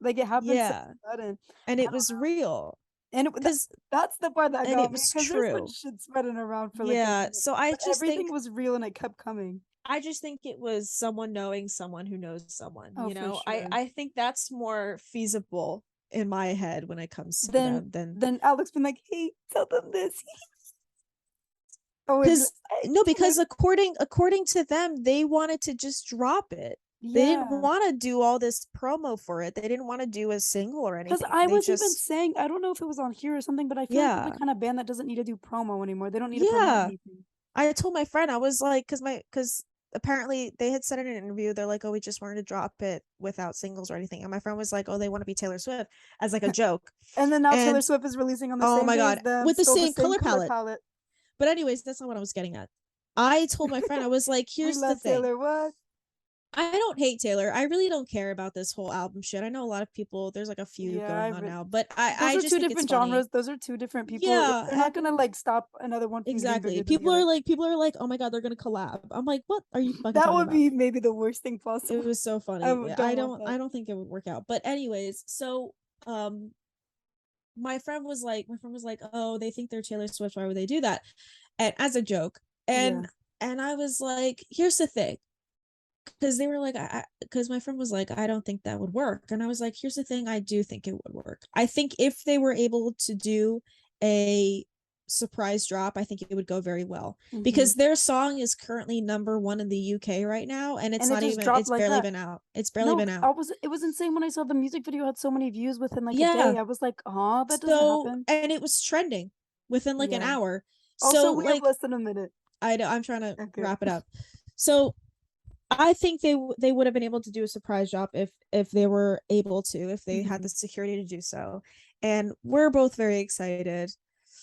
Speaker 1: like it happened so
Speaker 2: yeah,
Speaker 1: sudden.
Speaker 2: and
Speaker 1: I
Speaker 2: it
Speaker 1: don't
Speaker 2: was
Speaker 1: know.
Speaker 2: real
Speaker 1: And
Speaker 2: because,
Speaker 1: that's the part that
Speaker 2: and it
Speaker 1: got me
Speaker 2: was
Speaker 1: because there's been
Speaker 2: true.
Speaker 1: shit spreading around for like a
Speaker 2: Yeah,
Speaker 1: minute,
Speaker 2: so
Speaker 1: but everything was real and it kept coming.
Speaker 2: I just think it was someone knowing someone who knows someone,
Speaker 1: Oh,
Speaker 2: you
Speaker 1: for
Speaker 2: know?
Speaker 1: sure.
Speaker 2: I think that's more feasible in my head when it comes to
Speaker 1: Then
Speaker 2: them than,
Speaker 1: then Alex been like, "Hey, tell them this." Oh, we'd be like,
Speaker 2: because
Speaker 1: "Hey,
Speaker 2: no,
Speaker 1: Taylor."
Speaker 2: because according to them, they wanted to just drop it. They didn't
Speaker 1: Yeah.
Speaker 2: want to do all this promo for it. They didn't want to do a single or
Speaker 1: 'Cause
Speaker 2: anything.
Speaker 1: I
Speaker 2: They
Speaker 1: was even
Speaker 2: just,
Speaker 1: saying, I don't know if it was on here or something, but I feel like they're the
Speaker 2: yeah.
Speaker 1: kind of band that doesn't need to do promo anymore. They don't need to promote
Speaker 2: Yeah.
Speaker 1: anything.
Speaker 2: I told my friend, I was like, because apparently they had said in an interview, they're like, oh, we just wanted to drop it without singles or anything. And my friend was like, oh, they want to be Taylor Swift as like a joke.
Speaker 1: And then now Taylor
Speaker 2: And
Speaker 1: Swift is releasing on the
Speaker 2: oh
Speaker 1: same
Speaker 2: my
Speaker 1: day as
Speaker 2: God,
Speaker 1: them,
Speaker 2: with the
Speaker 1: still the
Speaker 2: same
Speaker 1: same
Speaker 2: color
Speaker 1: color
Speaker 2: palette.
Speaker 1: palette.
Speaker 2: But anyways, that's not what I was getting at. I told my friend, I was like,
Speaker 1: We
Speaker 2: here's the
Speaker 1: love
Speaker 2: thing.
Speaker 1: Taylor. What?
Speaker 2: I don't hate Taylor. I really don't care about this whole album shit. I know a lot of people, there's like a few
Speaker 1: Yeah,
Speaker 2: going on now, but
Speaker 1: those
Speaker 2: I
Speaker 1: are
Speaker 2: just
Speaker 1: two
Speaker 2: think it's
Speaker 1: different
Speaker 2: funny.
Speaker 1: genres. Those are two different people.
Speaker 2: Yeah,
Speaker 1: They're not
Speaker 2: and
Speaker 1: gonna like stop another one from getting
Speaker 2: exactly.
Speaker 1: bigger than the other.
Speaker 2: People are like, oh my God, they're gonna collab. I'm like, what are you fucking
Speaker 1: That
Speaker 2: talking
Speaker 1: would
Speaker 2: about?
Speaker 1: be maybe the worst thing
Speaker 2: It
Speaker 1: possible.
Speaker 2: was so
Speaker 1: I
Speaker 2: funny.
Speaker 1: don't want that.
Speaker 2: I don't think it would work out. But anyways, so um my friend was like, "Oh, they think they're Taylor Swift. Why would they do that?" And as a joke.
Speaker 1: Yeah.
Speaker 2: And I was like, "Here's the thing." Because they were like, because my friend was like, I don't think that would work. And I was like, here's the thing, I do think it would work. I think if they were able to do a surprise drop, I think it would go very well
Speaker 1: Hmm.
Speaker 2: because their song is currently #1 in the UK right now, and
Speaker 1: And it just dropped
Speaker 2: it's
Speaker 1: like
Speaker 2: barely
Speaker 1: that.
Speaker 2: been out. It's barely
Speaker 1: No,
Speaker 2: been out.
Speaker 1: it was insane when I saw the music video had so many views within like a day.
Speaker 2: Yeah.
Speaker 1: I was like, "Oh, that doesn't
Speaker 2: So,
Speaker 1: happen."
Speaker 2: and it was trending within like an
Speaker 1: Yeah.
Speaker 2: hour.
Speaker 1: Also,
Speaker 2: So,
Speaker 1: we have
Speaker 2: like,
Speaker 1: less than a minute.
Speaker 2: I'm trying to
Speaker 1: Okay.
Speaker 2: wrap it up. So, I think they would have been able to do a surprise drop if they were able to, if they had
Speaker 1: Hmm.
Speaker 2: the security to do so. And we're both very excited.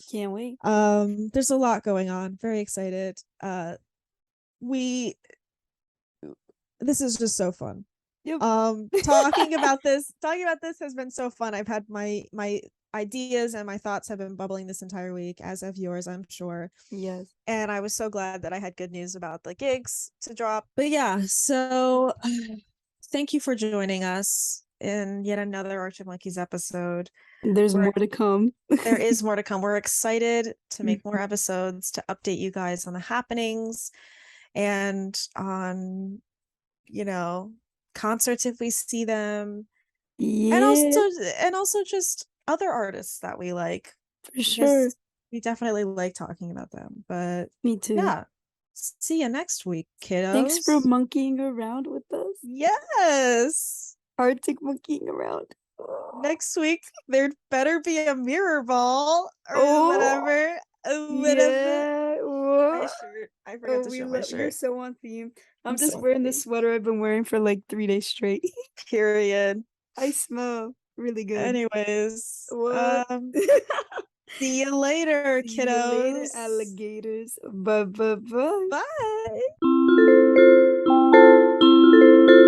Speaker 1: Can't wait.
Speaker 2: There's a lot going on. Very excited. We This is just so fun.
Speaker 1: Yep.
Speaker 2: Talking about this has been so fun. I've had my ideas and my thoughts have been bubbling this entire week, as have yours, I'm sure.
Speaker 1: Yes.
Speaker 2: And I was so glad that I had good news about the gigs to drop. But yeah, so thank you for joining us in yet another Arctic Monkeys episode.
Speaker 1: There's more to come.
Speaker 2: There is more to come. We're excited to make more episodes to update you guys on the happenings and on, concerts if we see them. And
Speaker 1: Yeah,
Speaker 2: also just other artists that we like,
Speaker 1: for sure.
Speaker 2: because we definitely like talking about them. But
Speaker 1: Me too.
Speaker 2: yeah, see you next week,
Speaker 1: Thanks for
Speaker 2: kiddos.
Speaker 1: monkeying around with us.
Speaker 2: Yes.
Speaker 1: Arctic monkeying around.
Speaker 2: Next week there better be a mirror ball or
Speaker 1: Oh,
Speaker 2: whatever. Whatever.
Speaker 1: yeah.
Speaker 2: My
Speaker 1: Whoa.
Speaker 2: shirt. I forgot
Speaker 1: Oh,
Speaker 2: to
Speaker 1: we
Speaker 2: show my
Speaker 1: love. You're
Speaker 2: shirt.
Speaker 1: so on theme. I'm
Speaker 2: I'm
Speaker 1: just
Speaker 2: so
Speaker 1: wearing this
Speaker 2: happy.
Speaker 1: sweater I've been wearing for like 3 days straight.
Speaker 2: Period.
Speaker 1: I smell really good.
Speaker 2: Anyways,
Speaker 1: What?
Speaker 2: see you later,
Speaker 1: See you later,
Speaker 2: kiddos.
Speaker 1: alligators. Bye bye bye.
Speaker 2: Bye.